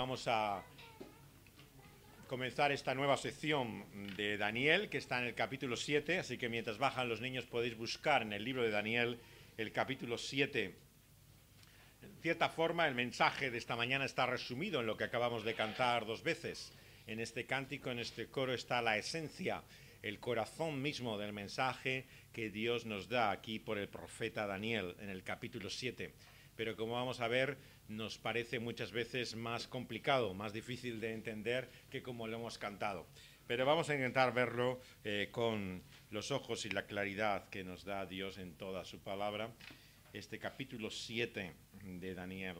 vamos a comenzar esta nueva sección de Daniel, que está en el capítulo 7, así que mientras bajan los niños podéis buscar en el libro de Daniel el capítulo 7. En cierta forma, el mensaje de esta mañana está resumido en lo que acabamos de cantar dos veces. En este cántico, en este coro, está la esencia, el corazón mismo del mensaje que Dios nos da aquí por el profeta Daniel en el capítulo 7. Pero como vamos a ver, nos parece muchas veces más complicado, más difícil de entender que como lo hemos cantado. Pero vamos a intentar verlo con los ojos y la claridad que nos da Dios en toda su palabra. Este capítulo 7 de Daniel.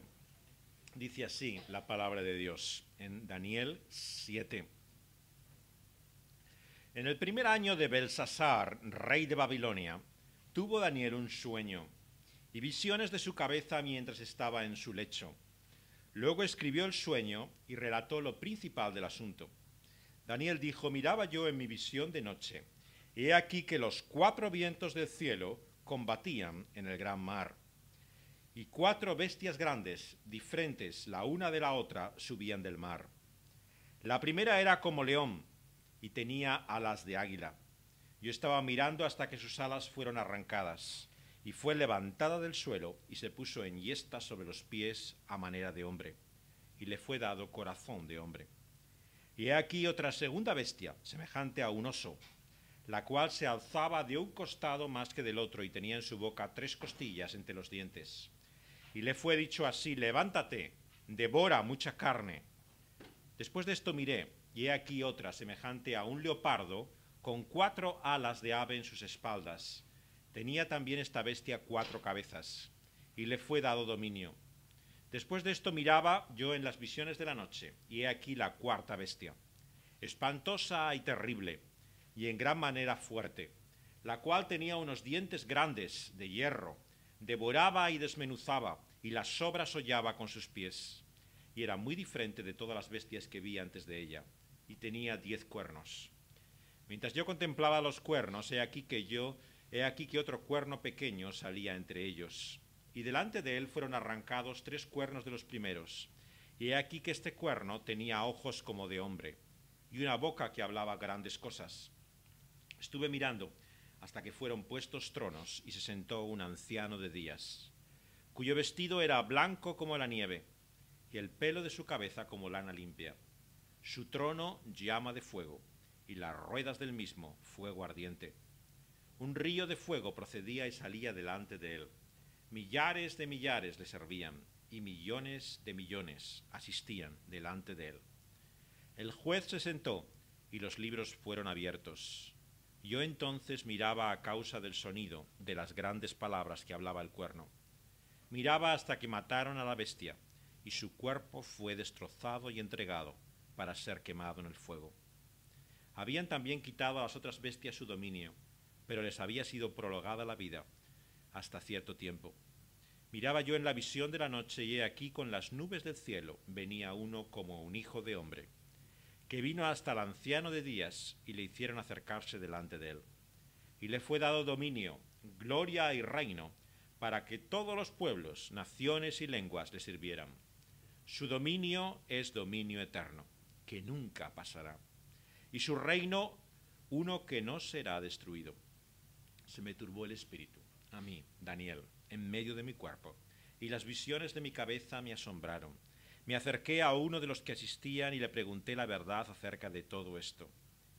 Dice así la palabra de Dios en Daniel 7. En el primer año de Belsasar, rey de Babilonia, tuvo Daniel un sueño y visiones de su cabeza mientras estaba en su lecho. Luego escribió el sueño y relató lo principal del asunto. Daniel dijo: miraba yo en mi visión de noche, y he aquí que los 4 vientos del cielo combatían en el gran mar, y 4 bestias grandes, diferentes la una de la otra, subían del mar. La primera era como león, y tenía alas de águila. Yo estaba mirando hasta que sus alas fueron arrancadas, y fue levantada del suelo, y se puso enhiesta sobre los pies a manera de hombre, y le fue dado corazón de hombre. Y he aquí otra segunda bestia, semejante a un oso, la cual se alzaba de un costado más que del otro, y tenía en su boca 3 costillas entre los dientes. Y le fue dicho así: levántate, devora mucha carne. Después de esto miré, y he aquí otra, semejante a un leopardo, con 4 alas de ave en sus espaldas. Tenía también esta bestia 4 cabezas, y le fue dado dominio. Después de esto miraba yo en las visiones de la noche, y he aquí la 4ª bestia, espantosa y terrible, y en gran manera fuerte, la cual tenía unos dientes grandes de hierro, devoraba y desmenuzaba, y las sobras hollaba con sus pies. Y era muy diferente de todas las bestias que vi antes de ella, y tenía 10 cuernos. Mientras yo contemplaba los cuernos, he aquí que otro cuerno pequeño salía entre ellos, y delante de él fueron arrancados 3 cuernos de los primeros, y he aquí que este cuerno tenía ojos como de hombre, y una boca que hablaba grandes cosas. Estuve mirando hasta que fueron puestos tronos, y se sentó un anciano de días, cuyo vestido era blanco como la nieve, y el pelo de su cabeza como lana limpia. Su trono llama de fuego, y las ruedas del mismo fuego ardiente. Un río de fuego procedía y salía delante de él. Millares de millares le servían, y millones de millones asistían delante de él. El juez se sentó, y los libros fueron abiertos. Yo entonces miraba a causa del sonido de las grandes palabras que hablaba el cuerno. Miraba hasta que mataron a la bestia, y su cuerpo fue destrozado y entregado para ser quemado en el fuego. Habían también quitado a las otras bestias su dominio, pero les había sido prolongada la vida hasta cierto tiempo. Miraba yo en la visión de la noche, y he aquí con las nubes del cielo venía uno como un hijo de hombre, que vino hasta el anciano de días, y le hicieron acercarse delante de él. Y le fue dado dominio, gloria y reino, para que todos los pueblos, naciones y lenguas le sirvieran. Su dominio es dominio eterno, que nunca pasará, y su reino uno que no será destruido. Se me turbó el espíritu, a mí, Daniel, en medio de mi cuerpo, y las visiones de mi cabeza me asombraron. Me acerqué a uno de los que asistían y le pregunté la verdad acerca de todo esto,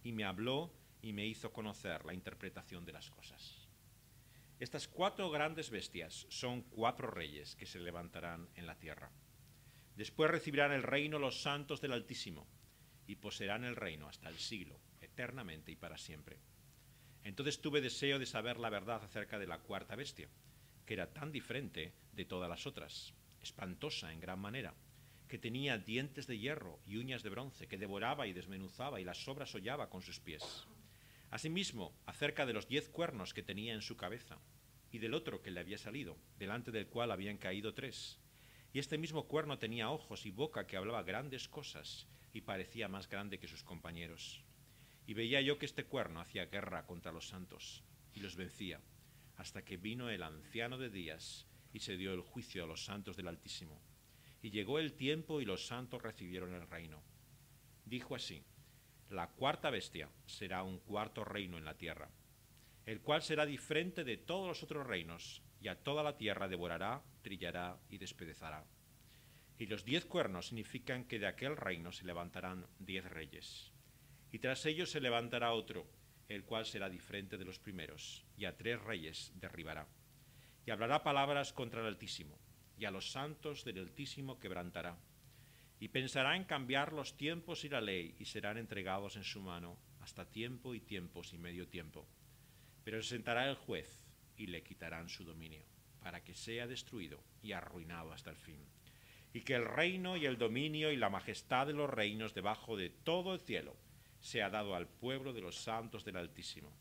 y me habló y me hizo conocer la interpretación de las cosas. Estas 4 grandes bestias son 4 reyes que se levantarán en la tierra. Después recibirán el reino los santos del Altísimo, y poseerán el reino hasta el siglo, eternamente y para siempre. Entonces tuve deseo de saber la verdad acerca de la 4ª bestia, que era tan diferente de todas las otras, espantosa en gran manera, que tenía dientes de hierro y uñas de bronce, que devoraba y desmenuzaba, y las sobras hollaba con sus pies. Asimismo, acerca de los 10 cuernos que tenía en su cabeza, y del otro que le había salido, delante del cual habían caído 3. Y este mismo cuerno tenía ojos y boca que hablaba grandes cosas, y parecía más grande que sus compañeros. Y veía yo que este cuerno hacía guerra contra los santos, y los vencía, hasta que vino el anciano de días, y se dio el juicio a los santos del Altísimo. y llegó el tiempo y los santos recibieron el reino. Dijo así: la cuarta bestia será un cuarto reino en la tierra, el cual será diferente de todos los otros reinos, y a toda la tierra devorará, trillará y despedazará. Y los 10 cuernos significan que de aquel reino se levantarán 10 reyes. Y tras ellos se levantará otro, el cual será diferente de los primeros, y a 3 reyes derribará. Y hablará palabras contra el Altísimo, y a los santos del Altísimo quebrantará. Y pensará en cambiar los tiempos y la ley, y serán entregados en su mano hasta tiempo y tiempos y medio tiempo. Pero se sentará el juez, y le quitarán su dominio, para que sea destruido y arruinado hasta el fin. Y que el reino y el dominio y la majestad de los reinos debajo de todo el cielo sea dado al pueblo de los santos del Altísimo,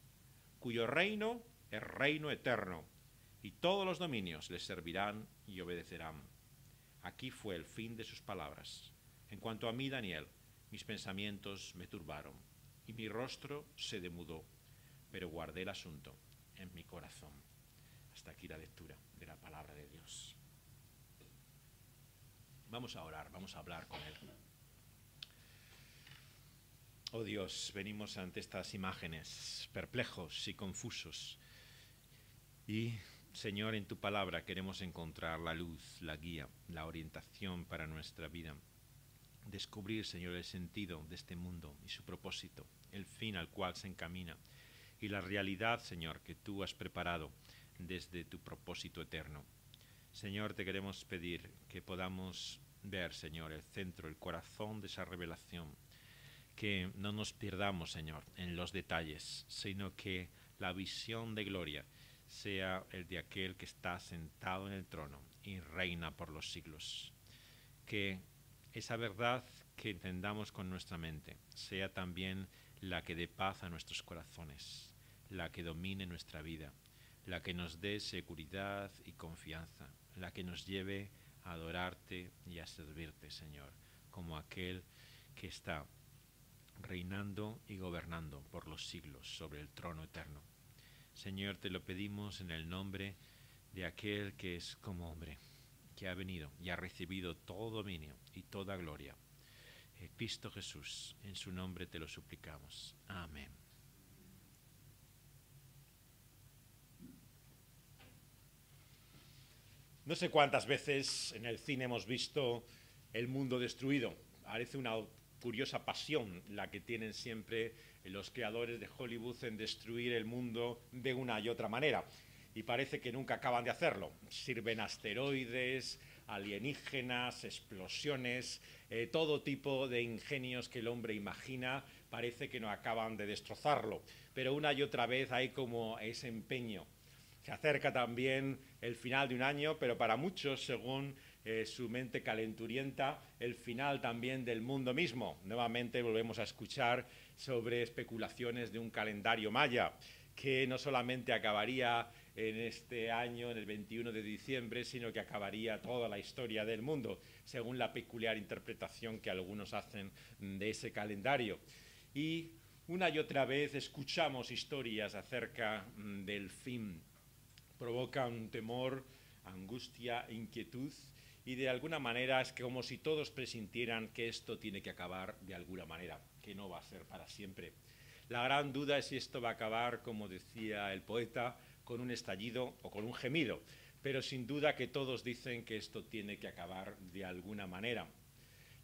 cuyo reino es reino eterno, y todos los dominios les servirán y obedecerán. Aquí fue el fin de sus palabras. En cuanto a mí, Daniel, mis pensamientos me turbaron, y mi rostro se demudó, pero guardé el asunto en mi corazón. Hasta aquí la lectura de la palabra de Dios. Vamos a orar, vamos a hablar con Él. Oh Dios, venimos ante estas imágenes perplejos y confusos. Y, Señor, en tu palabra queremos encontrar la luz, la guía, la orientación para nuestra vida. Descubrir, Señor, el sentido de este mundo y su propósito, el fin al cual se encamina, y la realidad, Señor, que tú has preparado desde tu propósito eterno. Señor, te queremos pedir que podamos ver, Señor, el centro, el corazón de esa revelación, que no nos perdamos, Señor, en los detalles, sino que la visión de gloria sea el de aquel que está sentado en el trono y reina por los siglos. Que esa verdad que entendamos con nuestra mente sea también la que dé paz a nuestros corazones, la que domine nuestra vida, la que nos dé seguridad y confianza, la que nos lleve a adorarte y a servirte, Señor, como aquel que está reinando y gobernando por los siglos sobre el trono eterno. Señor, te lo pedimos en el nombre de aquel que es como hombre, que ha venido y ha recibido todo dominio y toda gloria. Cristo Jesús, en su nombre te lo suplicamos. Amén. No sé cuántas veces en el cine hemos visto el mundo destruido. Parece una curiosa pasión la que tienen siempre los creadores de Hollywood en destruir el mundo de una y otra manera. Y parece que nunca acaban de hacerlo. Sirven asteroides, alienígenas, explosiones, todo tipo de ingenios que el hombre imagina, parece que no acaban de destrozarlo. Pero una y otra vez hay como ese empeño. Se acerca también el final de un año, pero para muchos, según su mente calenturienta, el final también del mundo mismo. Nuevamente volvemos a escuchar sobre especulaciones de un calendario maya, que no solamente acabaría en este año, en el 21 de diciembre, sino que acabaría toda la historia del mundo, según la peculiar interpretación que algunos hacen de ese calendario. Y una y otra vez escuchamos historias acerca del fin. Provoca un temor, angustia, inquietud, y de alguna manera es como si todos presintieran que esto tiene que acabar de alguna manera, que no va a ser para siempre. La gran duda es si esto va a acabar, como decía el poeta, con un estallido o con un gemido, pero sin duda que todos dicen que esto tiene que acabar de alguna manera.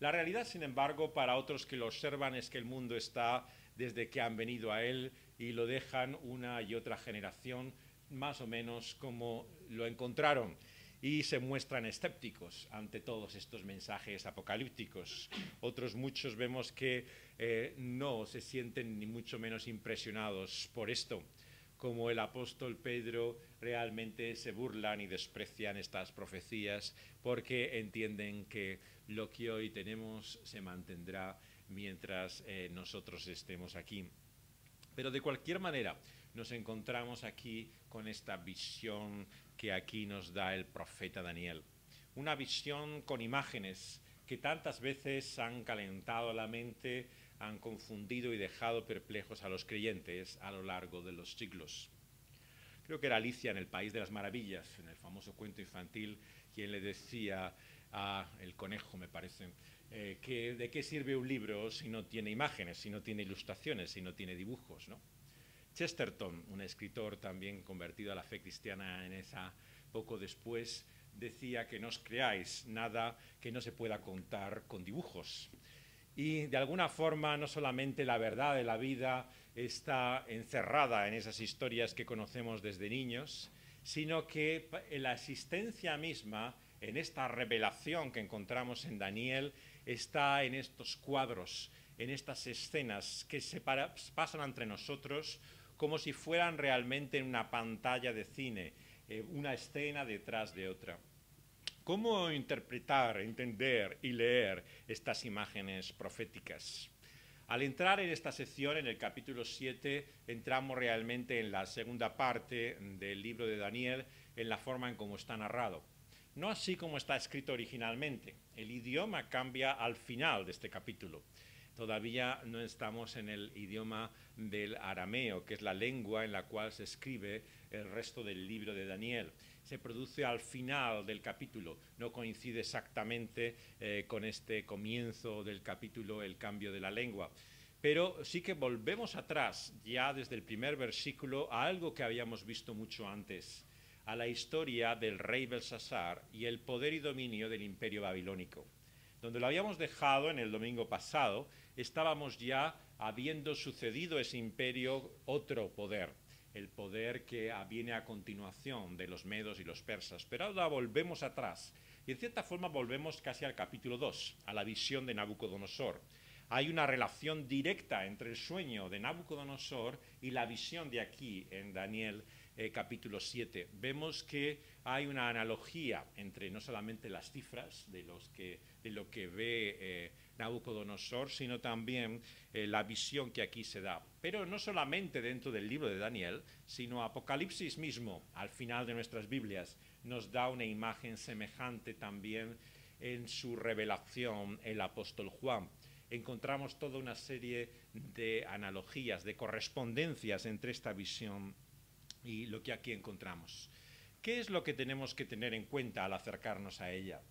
La realidad, sin embargo, para otros que lo observan es que el mundo está desde que han venido a él y lo dejan una y otra generación más o menos como lo encontraron, y se muestran escépticos ante todos estos mensajes apocalípticos. Otros muchos vemos que no se sienten ni mucho menos impresionados por esto. Como el apóstol Pedro, realmente se burlan y desprecian estas profecías porque entienden que lo que hoy tenemos se mantendrá mientras nosotros estemos aquí. Pero de cualquier manera, nos encontramos aquí con esta visión que aquí nos da el profeta Daniel. Una visión con imágenes que tantas veces han calentado la mente, han confundido y dejado perplejos a los creyentes a lo largo de los siglos. Creo que era Alicia en el País de las Maravillas, en el famoso cuento infantil, quien le decía el conejo, me parece. ¿De qué sirve un libro si no tiene imágenes, si no tiene ilustraciones, si no tiene dibujos, ¿no? Chesterton, un escritor también convertido a la fe cristiana en esa poco después, decía que no os creáis nada que no se pueda contar con dibujos. Y de alguna forma no solamente la verdad de la vida está encerrada en esas historias que conocemos desde niños, sino que la existencia misma, en esta revelación que encontramos en Daniel, está en estos cuadros, en estas escenas que se pasan entre nosotros como si fueran realmente en una pantalla de cine, una escena detrás de otra. ¿Cómo interpretar, entender y leer estas imágenes proféticas? Al entrar en esta sección, en el capítulo 7, entramos realmente en la segunda parte del libro de Daniel, en la forma en cómo está narrado. No así como está escrito originalmente. El idioma cambia al final de este capítulo. Todavía no estamos en el idioma del arameo, que es la lengua en la cual se escribe el resto del libro de Daniel. Se produce al final del capítulo, no coincide exactamente con este comienzo del capítulo, el cambio de la lengua. Pero sí que volvemos atrás, ya desde el primer versículo, a algo que habíamos visto mucho antes, a la historia del rey Belsasar y el poder y dominio del imperio babilónico. Donde lo habíamos dejado en el domingo pasado, estábamos ya habiendo sucedido ese imperio otro poder, el poder que viene a continuación de los medos y los persas. Pero ahora volvemos atrás y en cierta forma volvemos casi al capítulo 2, a la visión de Nabucodonosor. Hay una relación directa entre el sueño de Nabucodonosor y la visión de aquí en Daniel capítulo 7. Vemos que hay una analogía entre no solamente las cifras de lo que ve Nabucodonosor, sino también la visión que aquí se da. Pero no solamente dentro del libro de Daniel, sino Apocalipsis mismo, al final de nuestras Biblias, nos da una imagen semejante también en su revelación el apóstol Juan. Encontramos toda una serie de analogías, de correspondencias entre esta visión y lo que aquí encontramos. ¿Qué es lo que tenemos que tener en cuenta al acercarnos a ella?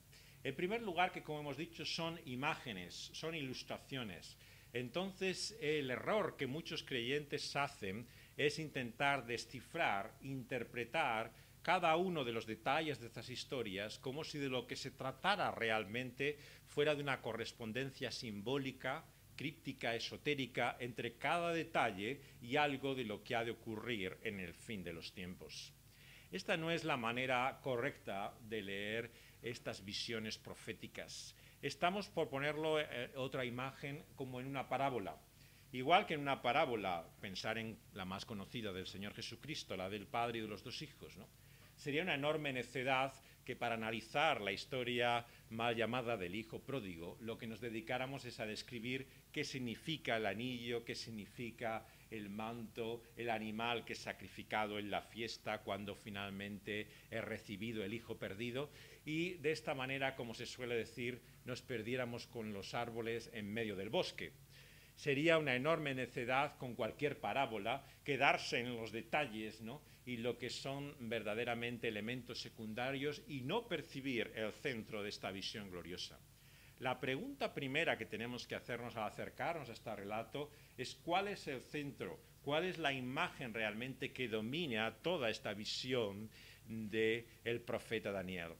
En primer lugar, que como hemos dicho, son imágenes, son ilustraciones. Entonces, el error que muchos creyentes hacen es intentar descifrar, interpretar cada uno de los detalles de estas historias como si de lo que se tratara realmente fuera de una correspondencia simbólica, críptica, esotérica, entre cada detalle y algo de lo que ha de ocurrir en el fin de los tiempos. Esta no es la manera correcta de leer estas visiones proféticas. Estamos, por ponerlo otra imagen, como en una parábola. Igual que en una parábola, pensar en la más conocida del Señor Jesucristo, la del Padre y de los dos hijos, ¿no? Sería una enorme necedad que para analizar la historia mal llamada del hijo pródigo, lo que nos dedicáramos es a describir qué significa el anillo, qué significa el manto, el animal que es sacrificado en la fiesta cuando finalmente es recibido el hijo perdido, y de esta manera, como se suele decir, nos perdiéramos con los árboles en medio del bosque. Sería una enorme necedad con cualquier parábola quedarse en los detalles, ¿no?, y lo que son verdaderamente elementos secundarios y no percibir el centro de esta visión gloriosa. La pregunta primera que tenemos que hacernos al acercarnos a este relato es cuál es el centro, cuál es la imagen realmente que domina toda esta visión del profeta Daniel.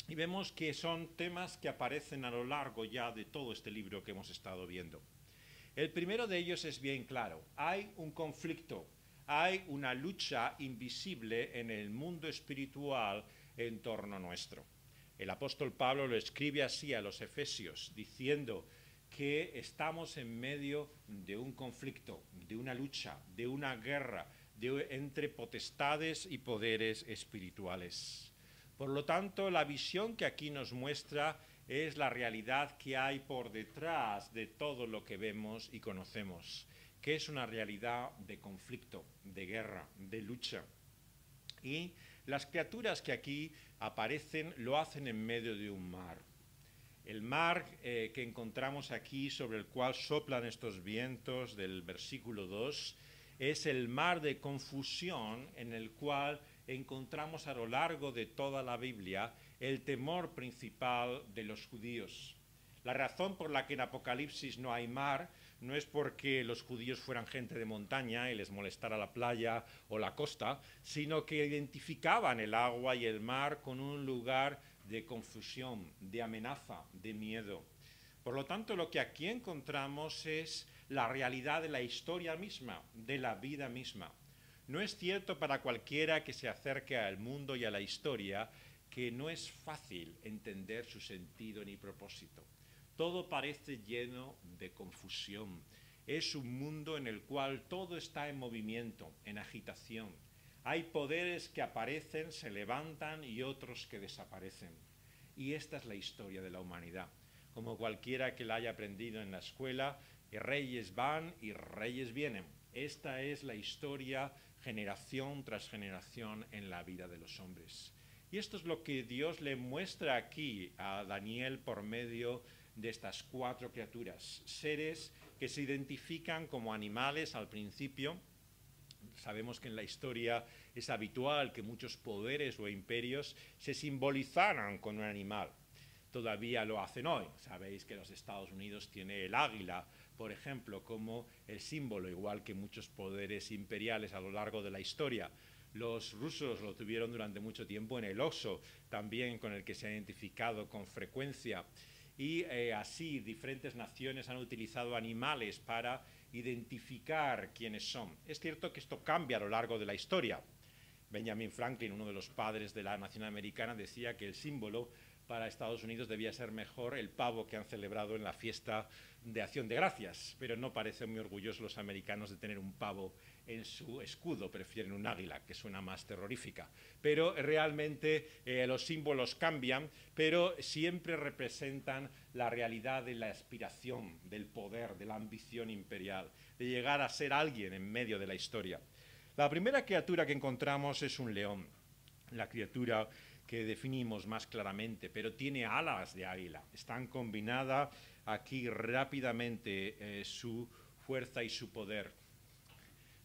Y vemos que son temas que aparecen a lo largo ya de todo este libro que hemos estado viendo. El primero de ellos es bien claro. Hay un conflicto, hay una lucha invisible en el mundo espiritual en torno nuestro. El apóstol Pablo lo escribe así a los Efesios, diciendo que estamos en medio de un conflicto, de una lucha, de una guerra entre potestades y poderes espirituales. Por lo tanto, la visión que aquí nos muestra es la realidad que hay por detrás de todo lo que vemos y conocemos, que es una realidad de conflicto, de guerra, de lucha. Y las criaturas que aquí aparecen lo hacen en medio de un mar. El mar que encontramos aquí, sobre el cual soplan estos vientos del versículo 2, es el mar de confusión en el cual encontramos a lo largo de toda la Biblia el temor principal de los judíos. La razón por la que en Apocalipsis no hay mar no es porque los judíos fueran gente de montaña y les molestara la playa o la costa, sino que identificaban el agua y el mar con un lugar de confusión, de amenaza, de miedo. Por lo tanto, lo que aquí encontramos es la realidad de la historia misma, de la vida misma. No es cierto para cualquiera que se acerque al mundo y a la historia que no es fácil entender su sentido ni propósito. Todo parece lleno de confusión. Es un mundo en el cual todo está en movimiento, en agitación. Hay poderes que aparecen, se levantan y otros que desaparecen. Y esta es la historia de la humanidad. Como cualquiera que la haya aprendido en la escuela, reyes van y reyes vienen. Esta es la historia generación tras generación en la vida de los hombres. Y esto es lo que Dios le muestra aquí a Daniel por medio de estas 4 criaturas, seres que se identifican como animales al principio. Sabemos que en la historia es habitual que muchos poderes o imperios se simbolizaran con un animal. Todavía lo hacen hoy. Sabéis que los Estados Unidos tiene el águila, por ejemplo, como el símbolo, igual que muchos poderes imperiales a lo largo de la historia. Los rusos lo tuvieron durante mucho tiempo en el oso, también con el que se ha identificado con frecuencia. Y así diferentes naciones han utilizado animales para identificar quiénes son. Es cierto que esto cambia a lo largo de la historia. Benjamin Franklin, uno de los padres de la nación americana, decía que el símbolo para Estados Unidos debía ser mejor el pavo que han celebrado en la fiesta de Acción de Gracias, pero no parecen muy orgullosos los americanos de tener un pavo en su escudo, prefieren un águila, que suena más terrorífica. Pero realmente los símbolos cambian, pero siempre representan la realidad de la aspiración, del poder, de la ambición imperial, de llegar a ser alguien en medio de la historia. La primera criatura que encontramos es un león, la criatura que definimos más claramente, pero tiene alas de águila. Están combinadas aquí rápidamente su fuerza y su poder.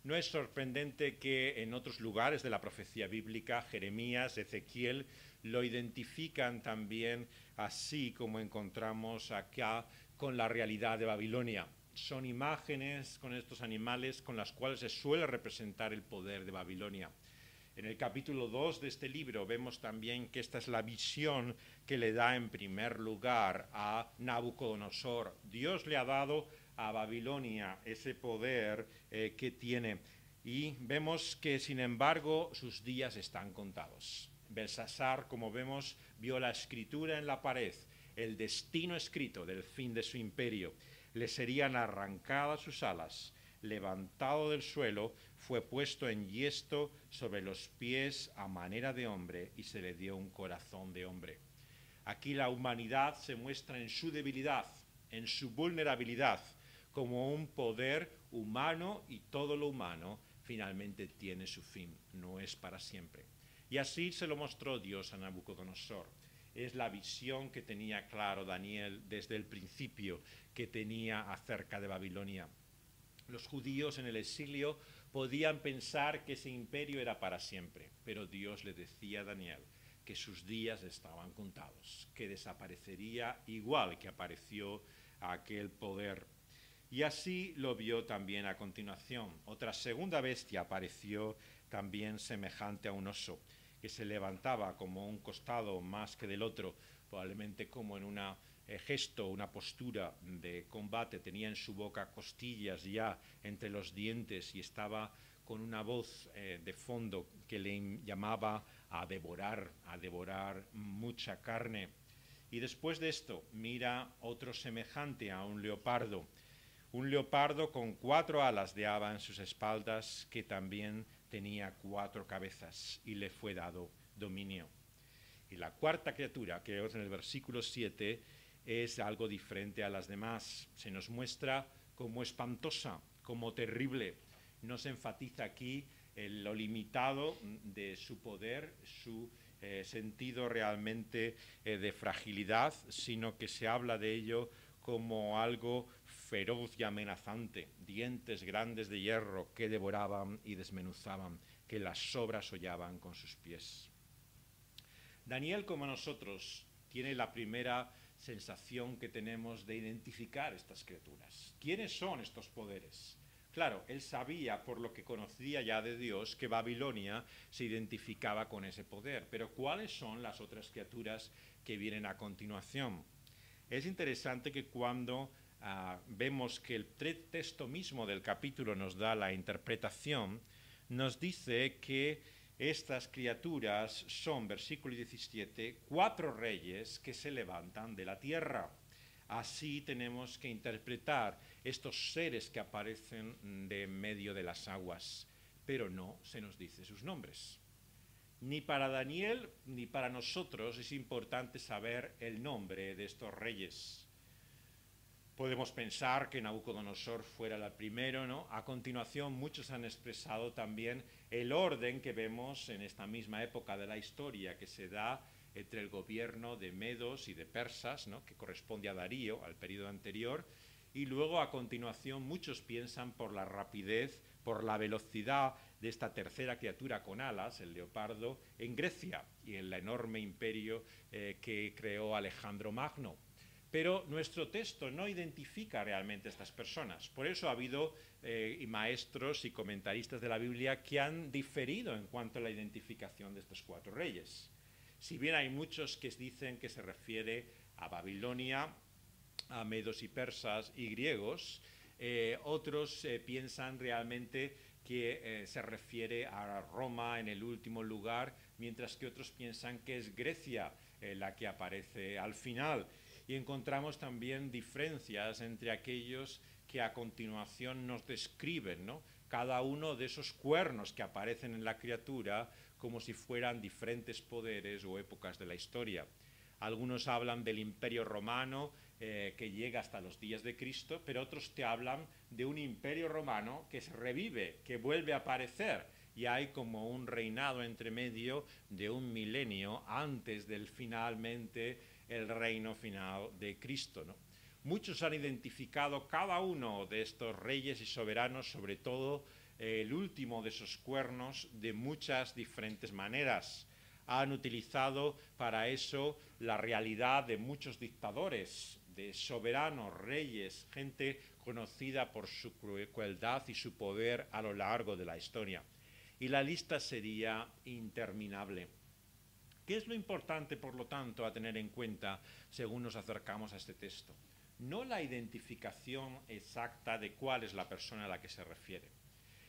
No es sorprendente que en otros lugares de la profecía bíblica, Jeremías, Ezequiel, lo identifican también así como encontramos acá con la realidad de Babilonia. Son imágenes con estos animales con las cuales se suele representar el poder de Babilonia. En el capítulo 2 de este libro vemos también que esta es la visión que le da en primer lugar a Nabucodonosor. Dios le ha dado a Babilonia ese poder que tiene. Y vemos que, sin embargo, sus días están contados. Belsasar, como vemos, vio la escritura en la pared, el destino escrito del fin de su imperio. Le serían arrancadas sus alas, levantado del suelo, fue puesto en yesto sobre los pies a manera de hombre y se le dio un corazón de hombre. Aquí la humanidad se muestra en su debilidad, en su vulnerabilidad, como un poder humano, y todo lo humano finalmente tiene su fin, no es para siempre. Y así se lo mostró Dios a Nabucodonosor. Es la visión que tenía claro Daniel desde el principio que tenía acerca de Babilonia. Los judíos en el exilio podían pensar que ese imperio era para siempre, pero Dios le decía a Daniel que sus días estaban contados, que desaparecería igual que apareció aquel poder. Y así lo vio también a continuación. Otra segunda bestia apareció también semejante a un oso, que se levantaba como un costado más que del otro, probablemente como en una gesto, una postura de combate. Tenía en su boca costillas ya entre los dientes y estaba con una voz de fondo que le llamaba a devorar mucha carne. Y después de esto mira otro semejante a un leopardo con 4 alas de haba en sus espaldas, que también tenía 4 cabezas, y le fue dado dominio. Y la cuarta criatura, que vemos en el versículo 7, es algo diferente a las demás. Se nos muestra como espantosa, como terrible. No se enfatiza aquí lo limitado de su poder, su sentido realmente de fragilidad, sino que se habla de ello como algo feroz y amenazante, dientes grandes de hierro que devoraban y desmenuzaban. que las sobras hollaban con sus pies. Daniel, como nosotros, tiene la primera sensación que tenemos de identificar estas criaturas. ¿Quiénes son estos poderes? Claro, él sabía, por lo que conocía ya de Dios, que Babilonia se identificaba con ese poder. Pero ¿cuáles son las otras criaturas que vienen a continuación? Es interesante que cuando vemos que el texto mismo del capítulo nos da la interpretación, nos dice que estas criaturas son, versículo 17, 4 reyes que se levantan de la tierra. Así tenemos que interpretar estos seres que aparecen de en medio de las aguas, pero no se nos dice sus nombres. Ni para Daniel ni para nosotros es importante saber el nombre de estos reyes. Podemos pensar que Nabucodonosor fuera el primero, ¿no? A continuación, muchos han expresado también el orden que vemos en esta misma época de la historia que se da entre el gobierno de medos y de persas, ¿no? Que corresponde a Darío, al periodo anterior, y luego a continuación muchos piensan por la rapidez, por la velocidad de esta tercera criatura con alas, el leopardo, en Grecia y en el enorme imperio que creó Alejandro Magno. Pero nuestro texto no identifica realmente a estas personas. Por eso ha habido maestros y comentaristas de la Biblia que han diferido en cuanto a la identificación de estos 4 reyes. Si bien hay muchos que dicen que se refiere a Babilonia, a medos y persas y griegos, otros piensan realmente que se refiere a Roma en el último lugar, mientras que otros piensan que es Grecia la que aparece al final. Y encontramos también diferencias entre aquellos que a continuación nos describen, ¿no? Cada uno de esos cuernos que aparecen en la criatura como si fueran diferentes poderes o épocas de la historia. Algunos hablan del Imperio Romano que llega hasta los días de Cristo, pero otros te hablan de un Imperio Romano que se revive, que vuelve a aparecer, y hay como un reinado entre medio de un milenio antes del finalmente el reino final de Cristo, ¿no? Muchos han identificado cada uno de estos reyes y soberanos, sobre todo el último de esos cuernos, de muchas diferentes maneras. Han utilizado para eso la realidad de muchos dictadores, de soberanos, reyes, gente conocida por su crueldad y su poder a lo largo de la historia. Y la lista sería interminable. ¿Qué es lo importante, por lo tanto, a tener en cuenta según nos acercamos a este texto? No la identificación exacta de cuál es la persona a la que se refiere.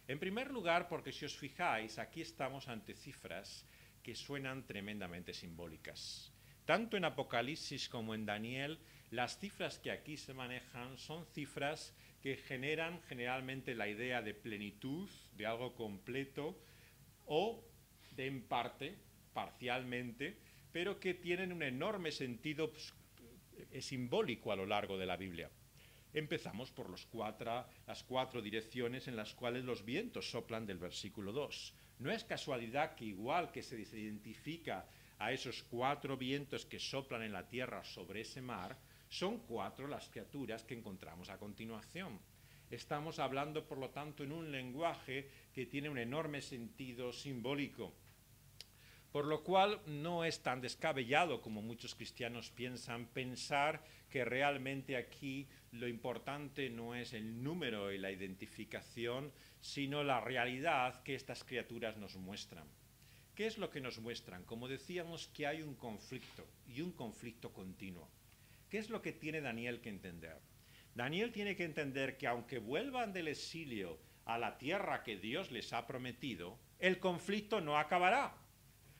En primer lugar, porque si os fijáis, aquí estamos ante cifras que suenan tremendamente simbólicas. Tanto en Apocalipsis como en Daniel, las cifras que aquí se manejan son cifras que generan generalmente la idea de plenitud, de algo completo, o de en parte, parcialmente, pero que tienen un enorme sentido simbólico a lo largo de la Biblia. Empezamos por las 4 direcciones en las cuales los vientos soplan del versículo 2. No es casualidad que igual que se identifica a esos 4 vientos que soplan en la tierra sobre ese mar, son 4 las criaturas que encontramos a continuación. Estamos hablando, por lo tanto, en un lenguaje que tiene un enorme sentido simbólico. Por lo cual no es tan descabellado como muchos cristianos piensan pensar que realmente aquí lo importante no es el número y la identificación, sino la realidad que estas criaturas nos muestran. ¿Qué es lo que nos muestran? Como decíamos, que hay un conflicto y un conflicto continuo. ¿Qué es lo que tiene Daniel que entender? Daniel tiene que entender que aunque vuelvan del exilio a la tierra que Dios les ha prometido, el conflicto no acabará.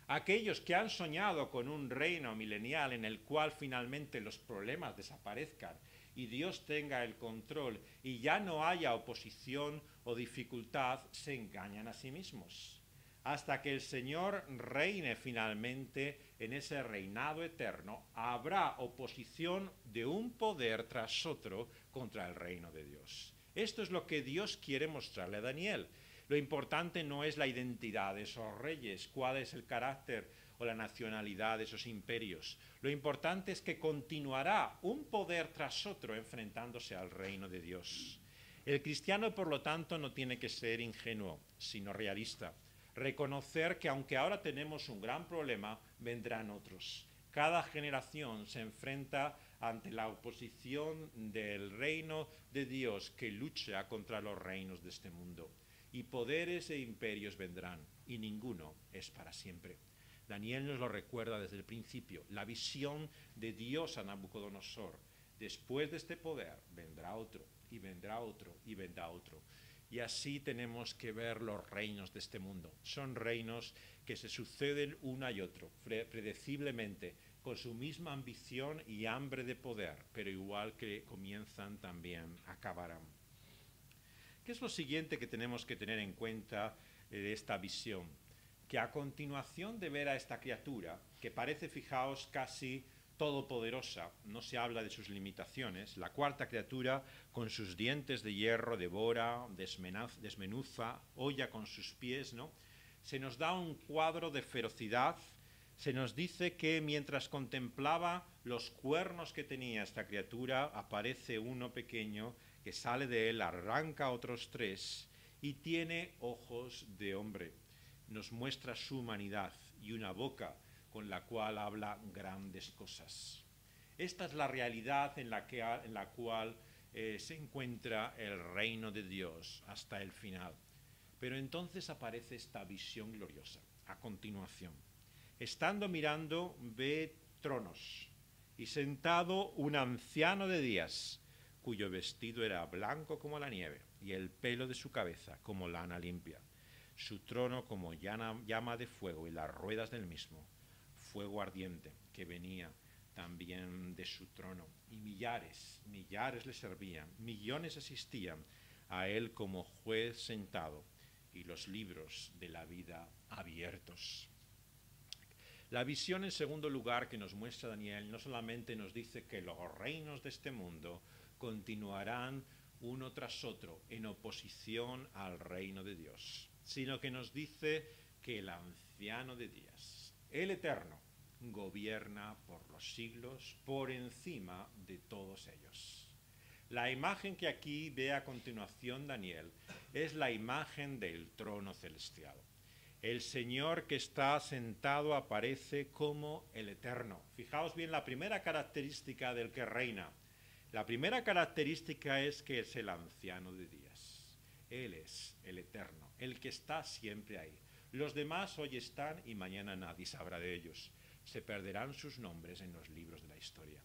Aquellos que han soñado con un reino milenial en el cual finalmente los problemas desaparezcan y Dios tenga el control y ya no haya oposición o dificultad, se engañan a sí mismos. Hasta que el Señor reine finalmente en ese reinado eterno, habrá oposición de un poder tras otro contra el reino de Dios. Esto es lo que Dios quiere mostrarle a Daniel. Lo importante no es la identidad de esos reyes, cuál es el carácter o la nacionalidad de esos imperios. Lo importante es que continuará un poder tras otro enfrentándose al reino de Dios. El cristiano, por lo tanto, no tiene que ser ingenuo, sino realista. Reconocer que aunque ahora tenemos un gran problema, vendrán otros. Cada generación se enfrenta ante la oposición del reino de Dios que lucha contra los reinos de este mundo. Y poderes e imperios vendrán, y ninguno es para siempre. Daniel nos lo recuerda desde el principio, la visión de Dios a Nabucodonosor. Después de este poder vendrá otro, y vendrá otro, y vendrá otro. Y así tenemos que ver los reinos de este mundo. Son reinos que se suceden uno y otro, predeciblemente, con su misma ambición y hambre de poder, pero igual que comienzan, también acabarán. ¿Qué es lo siguiente que tenemos que tener en cuenta de esta visión? Que a continuación de ver a esta criatura, que parece, fijaos, casi todopoderosa, no se habla de sus limitaciones, la cuarta criatura con sus dientes de hierro devora, desmenuza, holla con sus pies, ¿no? Se nos da un cuadro de ferocidad, se nos dice que mientras contemplaba los cuernos que tenía esta criatura, aparece uno pequeño que sale de él, arranca otros tres y tiene ojos de hombre. Nos muestra su humanidad y una boca con la cual habla grandes cosas. Esta es la realidad en la cual se encuentra el reino de Dios hasta el final. Pero entonces aparece esta visión gloriosa, a continuación. Estando mirando, ve tronos, y sentado un anciano de días, cuyo vestido era blanco como la nieve, y el pelo de su cabeza como lana limpia. Su trono como llama de fuego, y las ruedas del mismo, fuego ardiente, que venía también de su trono. Y millares le servían, millones asistían a él como juez sentado, y los libros de la vida abiertos. La visión, en segundo lugar, que nos muestra Daniel, no solamente nos dice que los reinos de este mundo continuarán uno tras otro en oposición al reino de Dios, sino que nos dice que el anciano de días, el eterno, gobierna por los siglos por encima de todos ellos. La imagen que aquí ve a continuación Daniel es la imagen del trono celestial. El Señor que está sentado aparece como el Eterno. Fijaos bien la primera característica del que reina. La primera característica es que es el anciano de días. Él es el Eterno, el que está siempre ahí. Los demás hoy están y mañana nadie sabrá de ellos. Se perderán sus nombres en los libros de la historia.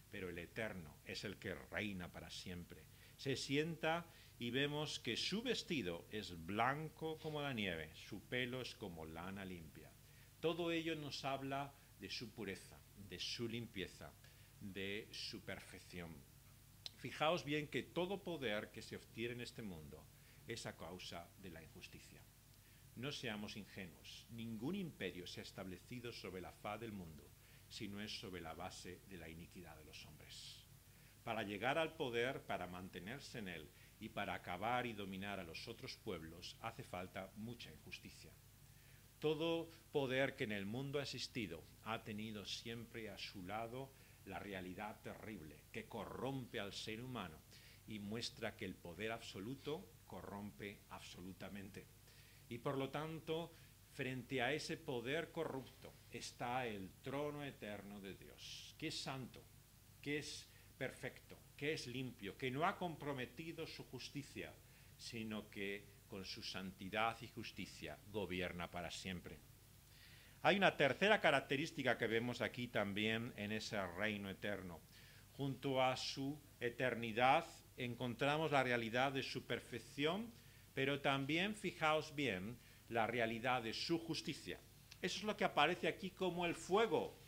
Pero el Eterno es el que reina para siempre. Se sienta y vemos que su vestido es blanco como la nieve, su pelo es como lana limpia. Todo ello nos habla de su pureza, de su limpieza, de su perfección. Fijaos bien que todo poder que se obtiene en este mundo es a causa de la injusticia. No seamos ingenuos, ningún imperio se ha establecido sobre la faz del mundo, sino es sobre la base de la iniquidad de los hombres. Para llegar al poder, para mantenerse en él y para acabar y dominar a los otros pueblos, hace falta mucha injusticia. Todo poder que en el mundo ha existido ha tenido siempre a su lado la realidad terrible que corrompe al ser humano y muestra que el poder absoluto corrompe absolutamente. Y por lo tanto, frente a ese poder corrupto está el trono eterno de Dios, que es santo, que es perfecto, que es limpio, que no ha comprometido su justicia, sino que con su santidad y justicia gobierna para siempre. Hay una tercera característica que vemos aquí también en ese reino eterno. Junto a su eternidad encontramos la realidad de su perfección, pero también, fijaos bien, la realidad de su justicia. Eso es lo que aparece aquí como el fuego.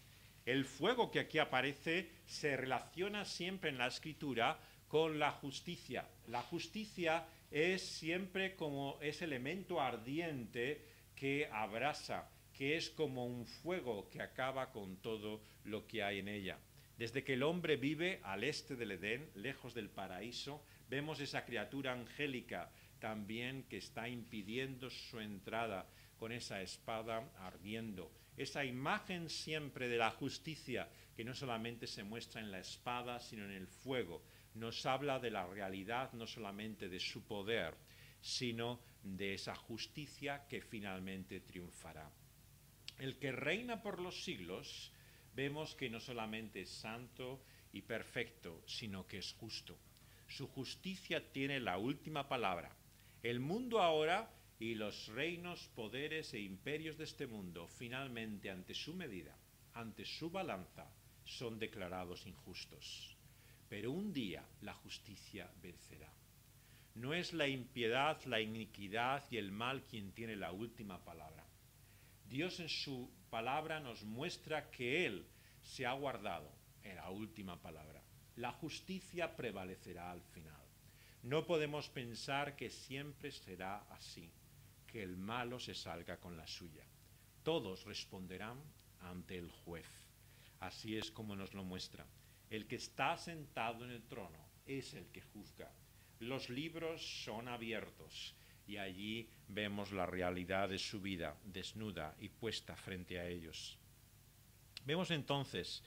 El fuego que aquí aparece se relaciona siempre en la Escritura con la justicia. La justicia es siempre como ese elemento ardiente que abrasa, que es como un fuego que acaba con todo lo que hay en ella. Desde que el hombre vive al este del Edén, lejos del paraíso, vemos esa criatura angélica también que está impidiendo su entrada con esa espada ardiendo. Esa imagen siempre de la justicia que no solamente se muestra en la espada, sino en el fuego, nos habla de la realidad no solamente de su poder, sino de esa justicia que finalmente triunfará. El que reina por los siglos, vemos que no solamente es santo y perfecto, sino que es justo. Su justicia tiene la última palabra. El mundo ahora y los reinos, poderes e imperios de este mundo, finalmente ante su medida, ante su balanza, son declarados injustos. Pero un día la justicia vencerá. No es la impiedad, la iniquidad y el mal quien tiene la última palabra. Dios en su palabra nos muestra que Él se ha guardado en la última palabra. La justicia prevalecerá al final. No podemos pensar que siempre será así, que el malo se salga con la suya. Todos responderán ante el juez. Así es como nos lo muestra. El que está sentado en el trono es el que juzga. Los libros son abiertos y allí vemos la realidad de su vida desnuda y puesta frente a ellos. Vemos entonces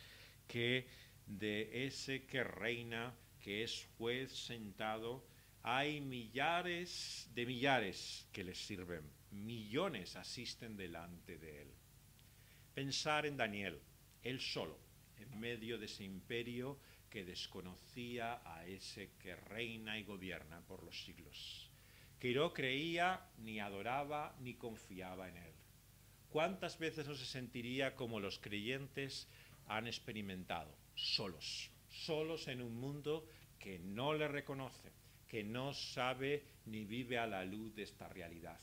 que de ese que reina, que es juez sentado, hay millares de millares que les sirven, millones asisten delante de él. Pensar en Daniel, él solo, en medio de ese imperio que desconocía a ese que reina y gobierna por los siglos, que no creía, ni adoraba, ni confiaba en él. ¿Cuántas veces no se sentiría como los creyentes han experimentado? Solos, solos en un mundo que no le reconoce, que no sabe ni vive a la luz de esta realidad.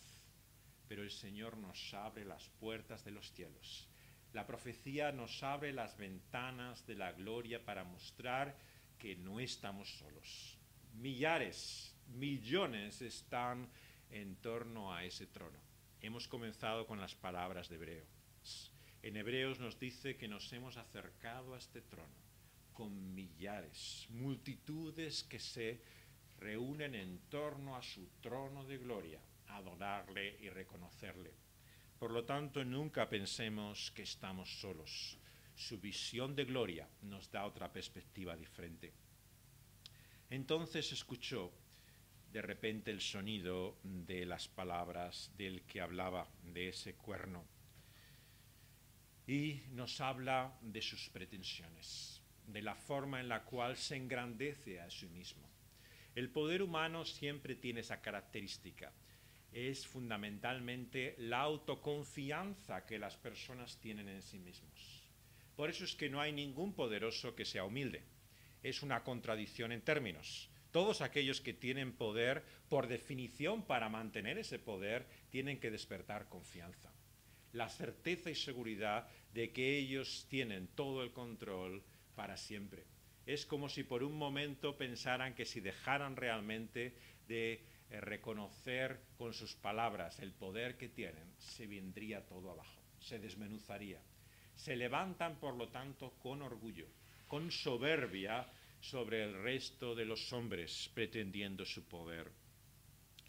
Pero el Señor nos abre las puertas de los cielos. La profecía nos abre las ventanas de la gloria para mostrar que no estamos solos. Millares, millones están en torno a ese trono. Hemos comenzado con las palabras de Hebreos. En Hebreos nos dice que nos hemos acercado a este trono con millares, multitudes que se reúnen en torno a su trono de gloria, a adorarle y reconocerle. Por lo tanto, nunca pensemos que estamos solos. Su visión de gloria nos da otra perspectiva diferente. Entonces escuchó de repente el sonido de las palabras del que hablaba, de ese cuerno, y nos habla de sus pretensiones, de la forma en la cual se engrandece a sí mismo. El poder humano siempre tiene esa característica. Es fundamentalmente la autoconfianza que las personas tienen en sí mismos. Por eso es que no hay ningún poderoso que sea humilde. Es una contradicción en términos. Todos aquellos que tienen poder, por definición, para mantener ese poder, tienen que despertar confianza. La certeza y seguridad de que ellos tienen todo el control para siempre. Es como si por un momento pensaran que si dejaran realmente de reconocer con sus palabras el poder que tienen, se vendría todo abajo, se desmenuzaría. Se levantan, por lo tanto, con orgullo, con soberbia sobre el resto de los hombres, pretendiendo su poder.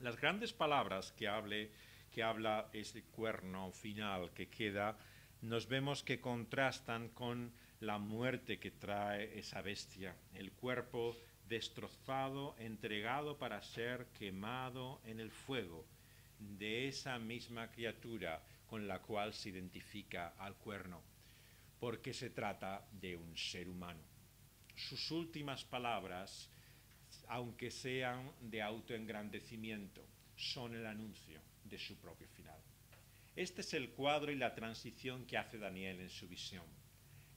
Las grandes palabras que habla ese cuerno final que queda, nos vemos que contrastan con la muerte que trae esa bestia, el cuerpo destrozado, entregado para ser quemado en el fuego, de esa misma criatura con la cual se identifica al cuerno, porque se trata de un ser humano. Sus últimas palabras, aunque sean de autoengrandecimiento, son el anuncio de su propio final. Este es el cuadro y la transición que hace Daniel en su visión.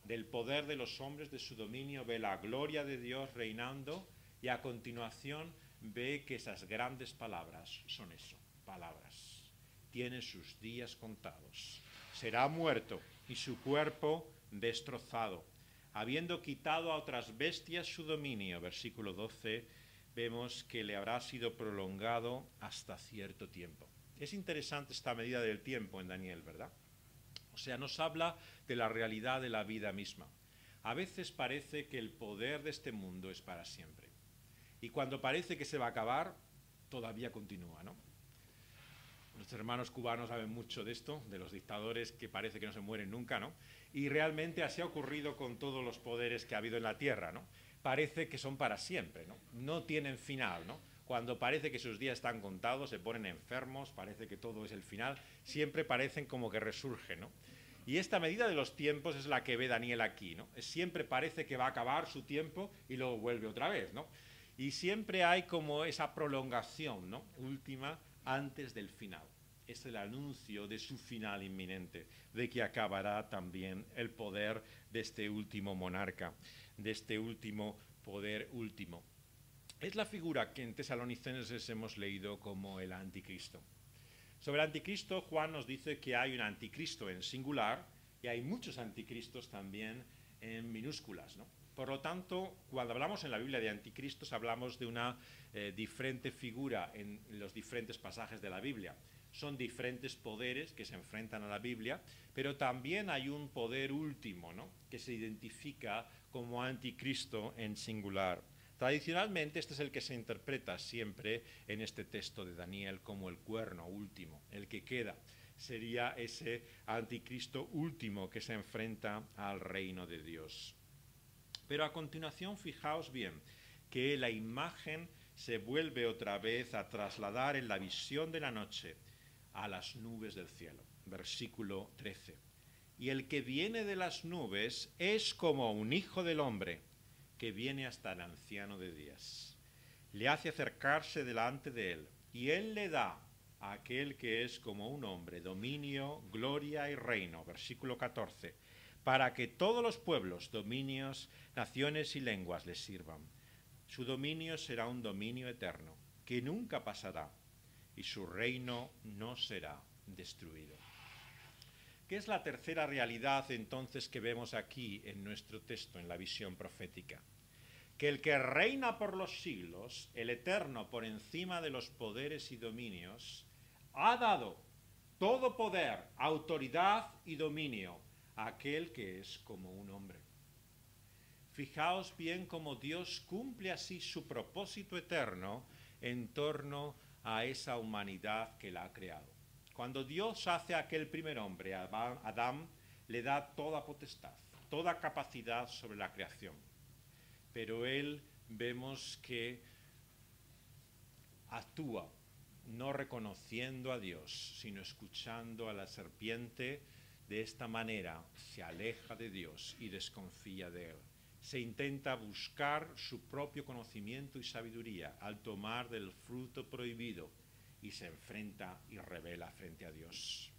Del poder de los hombres, de su dominio, ve la gloria de Dios reinando y a continuación ve que esas grandes palabras son eso, palabras. Tiene sus días contados. Será muerto y su cuerpo destrozado. Habiendo quitado a otras bestias su dominio, versículo 12, vemos que le habrá sido prolongado hasta cierto tiempo. Es interesante esta medida del tiempo en Daniel, ¿verdad? O sea, nos habla de la realidad de la vida misma. A veces parece que el poder de este mundo es para siempre. Y cuando parece que se va a acabar, todavía continúa, ¿no? Nuestros hermanos cubanos saben mucho de esto, de los dictadores que parece que no se mueren nunca, ¿no? Y realmente así ha ocurrido con todos los poderes que ha habido en la tierra, ¿no? Parece que son para siempre, ¿no? No tienen final, ¿no? Cuando parece que sus días están contados, se ponen enfermos, parece que todo es el final, siempre parecen como que resurgen, ¿no? Y esta medida de los tiempos es la que ve Daniel aquí, ¿no? Siempre parece que va a acabar su tiempo y luego vuelve otra vez, ¿no? Y siempre hay como esa prolongación, ¿no?, última antes del final. Es el anuncio de su final inminente, de que acabará también el poder de este último monarca, de este último poder último. Es la figura que en Tesalonicenses hemos leído como el anticristo. Sobre el anticristo, Juan nos dice que hay un anticristo en singular y hay muchos anticristos también en minúsculas, ¿no? Por lo tanto, cuando hablamos en la Biblia de anticristos, hablamos de una diferente figura en los diferentes pasajes de la Biblia. Son diferentes poderes que se enfrentan a la Biblia, pero también hay un poder último, ¿no?, que se identifica como anticristo en singular. Tradicionalmente este es el que se interpreta siempre en este texto de Daniel como el cuerno último, el que queda. Sería ese anticristo último que se enfrenta al reino de Dios. Pero a continuación, fijaos bien, que la imagen se vuelve otra vez a trasladar en la visión de la noche a las nubes del cielo. Versículo 13. Y el que viene de las nubes es como un hijo del hombre, que viene hasta el anciano de días. Le hace acercarse delante de él, y él le da a aquel que es como un hombre dominio, gloria y reino. Versículo 14. Para que todos los pueblos, dominios, naciones y lenguas le sirvan. Su dominio será un dominio eterno, que nunca pasará, y su reino no será destruido. ¿Qué es la tercera realidad entonces que vemos aquí en nuestro texto, en la visión profética? Que el que reina por los siglos, el eterno por encima de los poderes y dominios, ha dado todo poder, autoridad y dominio a aquel que es como un hombre. Fijaos bien cómo Dios cumple así su propósito eterno en torno a esa humanidad que la ha creado. Cuando Dios hace a aquel primer hombre, Adán, le da toda potestad, toda capacidad sobre la creación. Pero él vemos que actúa no reconociendo a Dios, sino escuchando a la serpiente. De esta manera se aleja de Dios y desconfía de él. Se intenta buscar su propio conocimiento y sabiduría al tomar del fruto prohibido y se enfrenta y revela frente a Dios.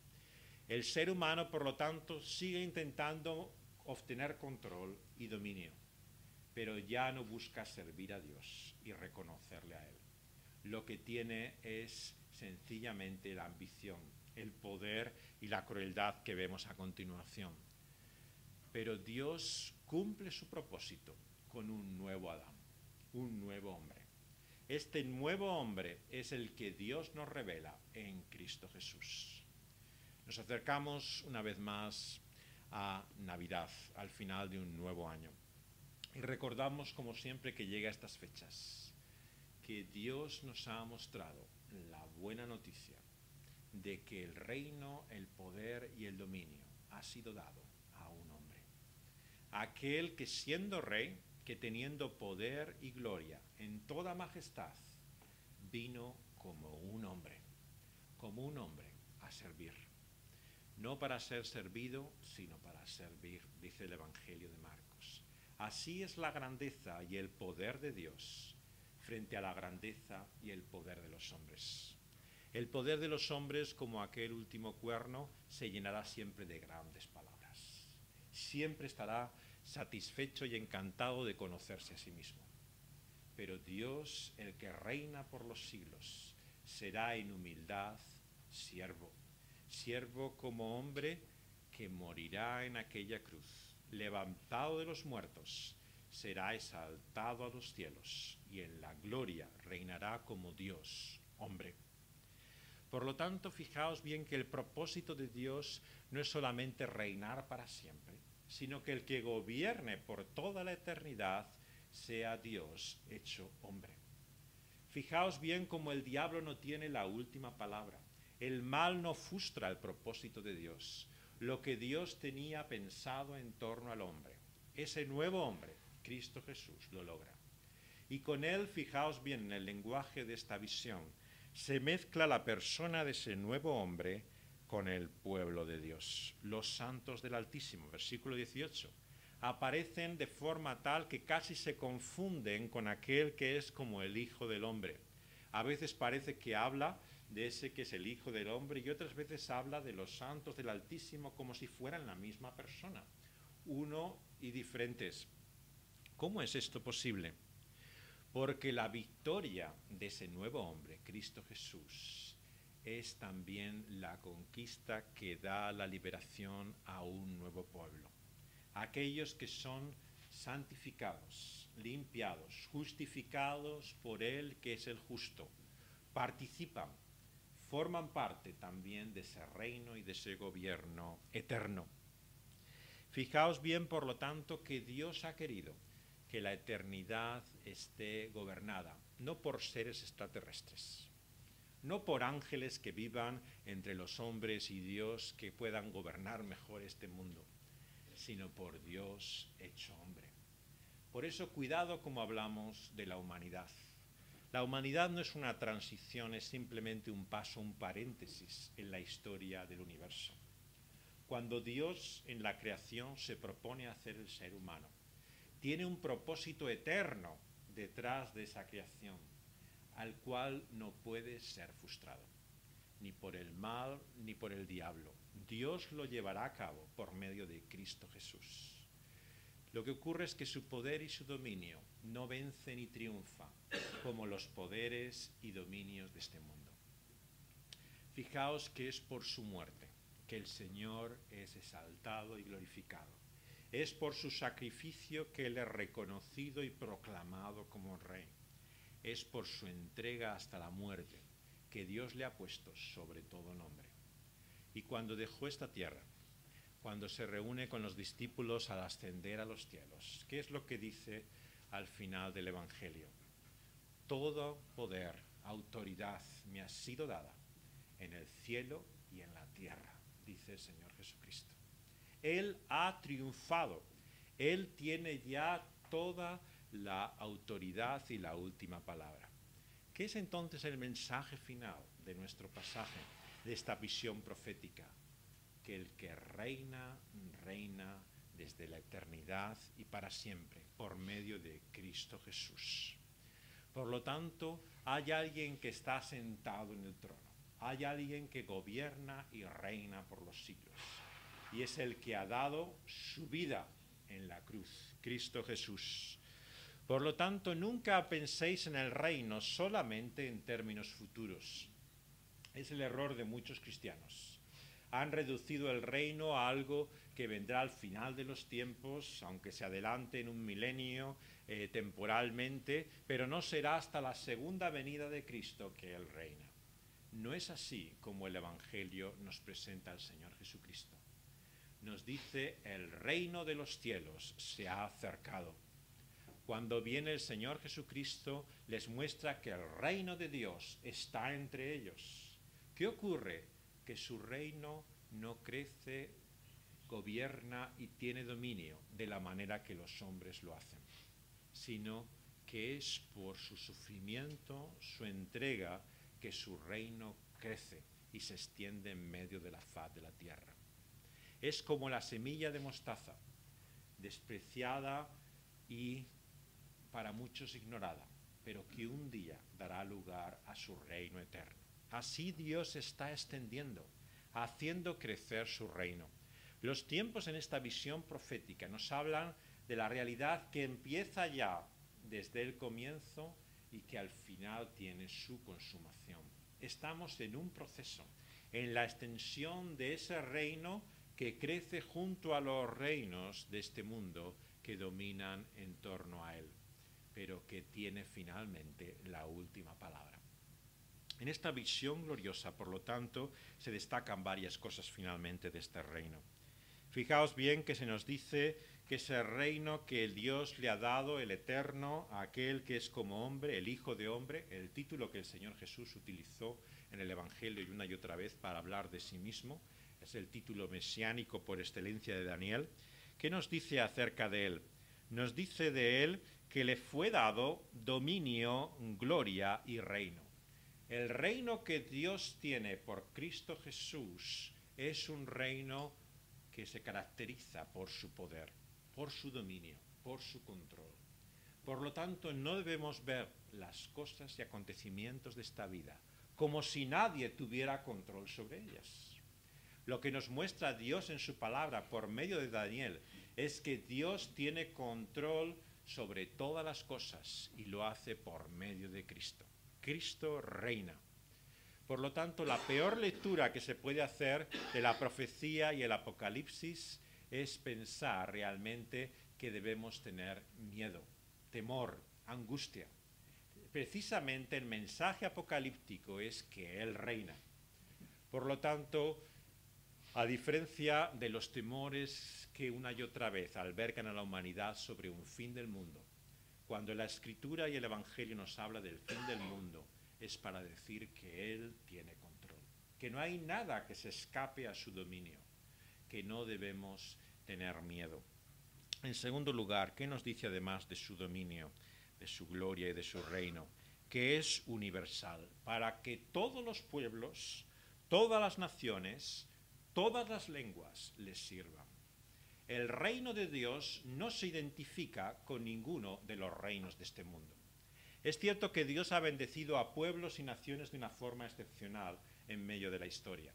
El ser humano, por lo tanto, sigue intentando obtener control y dominio, pero ya no busca servir a Dios y reconocerle a Él. Lo que tiene es sencillamente la ambición, el poder y la crueldad que vemos a continuación. Pero Dios cumple su propósito con un nuevo Adán, un nuevo hombre. Este nuevo hombre es el que Dios nos revela en Cristo Jesús. Nos acercamos una vez más a Navidad, al final de un nuevo año. Y recordamos, como siempre que llega a estas fechas, que Dios nos ha mostrado la buena noticia de que el reino, el poder y el dominio ha sido dado a un hombre. Aquel que siendo rey, que teniendo poder y gloria en toda majestad, vino como un hombre a servir. No para ser servido, sino para servir, dice el Evangelio de Marcos. Así es la grandeza y el poder de Dios frente a la grandeza y el poder de los hombres. El poder de los hombres, como aquel último cuerno, se llenará siempre de grandes palabras. Siempre estará satisfecho y encantado de conocerse a sí mismo. Pero Dios, el que reina por los siglos, será en humildad siervo. Siervo como hombre que morirá en aquella cruz. Levantado de los muertos, será exaltado a los cielos y en la gloria reinará como Dios, hombre. Por lo tanto, fijaos bien que el propósito de Dios no es solamente reinar para siempre, sino que el que gobierne por toda la eternidad sea Dios hecho hombre. Fijaos bien cómo el diablo no tiene la última palabra. El mal no frustra el propósito de Dios, lo que Dios tenía pensado en torno al hombre. Ese nuevo hombre, Cristo Jesús, lo logra. Y con él, fijaos bien en el lenguaje de esta visión, se mezcla la persona de ese nuevo hombre con el pueblo de Dios. Los santos del Altísimo, versículo 18, aparecen de forma tal que casi se confunden con aquel que es como el Hijo del Hombre. A veces parece que habla de ese que es el Hijo del Hombre y otras veces habla de los santos del Altísimo como si fueran la misma persona, uno y diferentes. ¿Cómo es esto posible? Porque la victoria de ese nuevo hombre, Cristo Jesús, es también la conquista que da la liberación a un nuevo pueblo. Aquellos que son santificados, limpiados, justificados por Él que es el justo, participan, forman parte también de ese reino y de ese gobierno eterno. Fijaos bien, por lo tanto, que Dios ha querido que la eternidad esté gobernada, no por seres extraterrestres, no por ángeles que vivan entre los hombres y Dios que puedan gobernar mejor este mundo, sino por Dios hecho hombre. Por eso, cuidado como hablamos de la humanidad. La humanidad no es una transición, es simplemente un paso, un paréntesis en la historia del universo. Cuando Dios en la creación se propone hacer el ser humano, tiene un propósito eterno detrás de esa creación, al cual no puede ser frustrado, ni por el mal ni por el diablo. Dios lo llevará a cabo por medio de Cristo Jesús. Lo que ocurre es que su poder y su dominio no vence ni triunfa como los poderes y dominios de este mundo. Fijaos que es por su muerte que el Señor es exaltado y glorificado. Es por su sacrificio que Él es reconocido y proclamado como Rey. Es por su entrega hasta la muerte que Dios le ha puesto sobre todo nombre. Y cuando dejó esta tierra, cuando se reúne con los discípulos al ascender a los cielos, ¿qué es lo que dice al final del Evangelio? Todo poder, autoridad me ha sido dada en el cielo y en la tierra, dice el Señor Jesucristo. Él ha triunfado, Él tiene ya toda la autoridad y la última palabra. ¿Qué es entonces el mensaje final de nuestro pasaje, de esta visión profética? Que el que reina, reina desde la eternidad y para siempre, por medio de Cristo Jesús. Por lo tanto, hay alguien que está sentado en el trono, hay alguien que gobierna y reina por los siglos, y es el que ha dado su vida en la cruz, Cristo Jesús. Por lo tanto, nunca penséis en el reino solamente en términos futuros. Es el error de muchos cristianos. Han reducido el reino a algo que vendrá al final de los tiempos, aunque se adelante en un milenio temporalmente, pero no será hasta la segunda venida de Cristo que Él reina. No es así como el Evangelio nos presenta al Señor Jesucristo. Nos dice, el reino de los cielos se ha acercado. Cuando viene el Señor Jesucristo, les muestra que el reino de Dios está entre ellos. ¿Qué ocurre? Que su reino no crece, gobierna y tiene dominio de la manera que los hombres lo hacen, sino que es por su sufrimiento, su entrega, que su reino crece y se extiende en medio de la faz de la tierra. Es como la semilla de mostaza, despreciada y para muchos ignorada, pero que un día dará lugar a su reino eterno. Así Dios está extendiendo, haciendo crecer su reino. Los tiempos en esta visión profética nos hablan de la realidad que empieza ya desde el comienzo y que al final tiene su consumación. Estamos en un proceso, en la extensión de ese reino que crece junto a los reinos de este mundo que dominan en torno a él, pero que tiene finalmente la última palabra. En esta visión gloriosa, por lo tanto, se destacan varias cosas finalmente de este reino. Fijaos bien que se nos dice que ese reino que el Dios le ha dado, el eterno, a aquel que es como hombre, el Hijo de Hombre, el título que el Señor Jesús utilizó en el Evangelio y una y otra vez para hablar de sí mismo, es el título mesiánico por excelencia de Daniel. ¿Qué nos dice acerca de él? Nos dice de él que le fue dado dominio, gloria y reino. El reino que Dios tiene por Cristo Jesús es un reino que se caracteriza por su poder, por su dominio, por su control. Por lo tanto, no debemos ver las cosas y acontecimientos de esta vida como si nadie tuviera control sobre ellas. Lo que nos muestra Dios en su palabra por medio de Daniel es que Dios tiene control sobre todas las cosas y lo hace por medio de Cristo. Cristo reina. Por lo tanto, la peor lectura que se puede hacer de la profecía y el Apocalipsis es pensar realmente que debemos tener miedo, temor, angustia. Precisamente el mensaje apocalíptico es que Él reina. Por lo tanto, a diferencia de los temores que una y otra vez albergan a la humanidad sobre un fin del mundo, cuando la Escritura y el Evangelio nos habla del fin del mundo, es para decir que Él tiene control, que no hay nada que se escape a su dominio, que no debemos tener miedo. En segundo lugar, ¿qué nos dice además de su dominio, de su gloria y de su reino? Que es universal, para que todos los pueblos, todas las naciones, todas las lenguas les sirvan. El reino de Dios no se identifica con ninguno de los reinos de este mundo. Es cierto que Dios ha bendecido a pueblos y naciones de una forma excepcional en medio de la historia.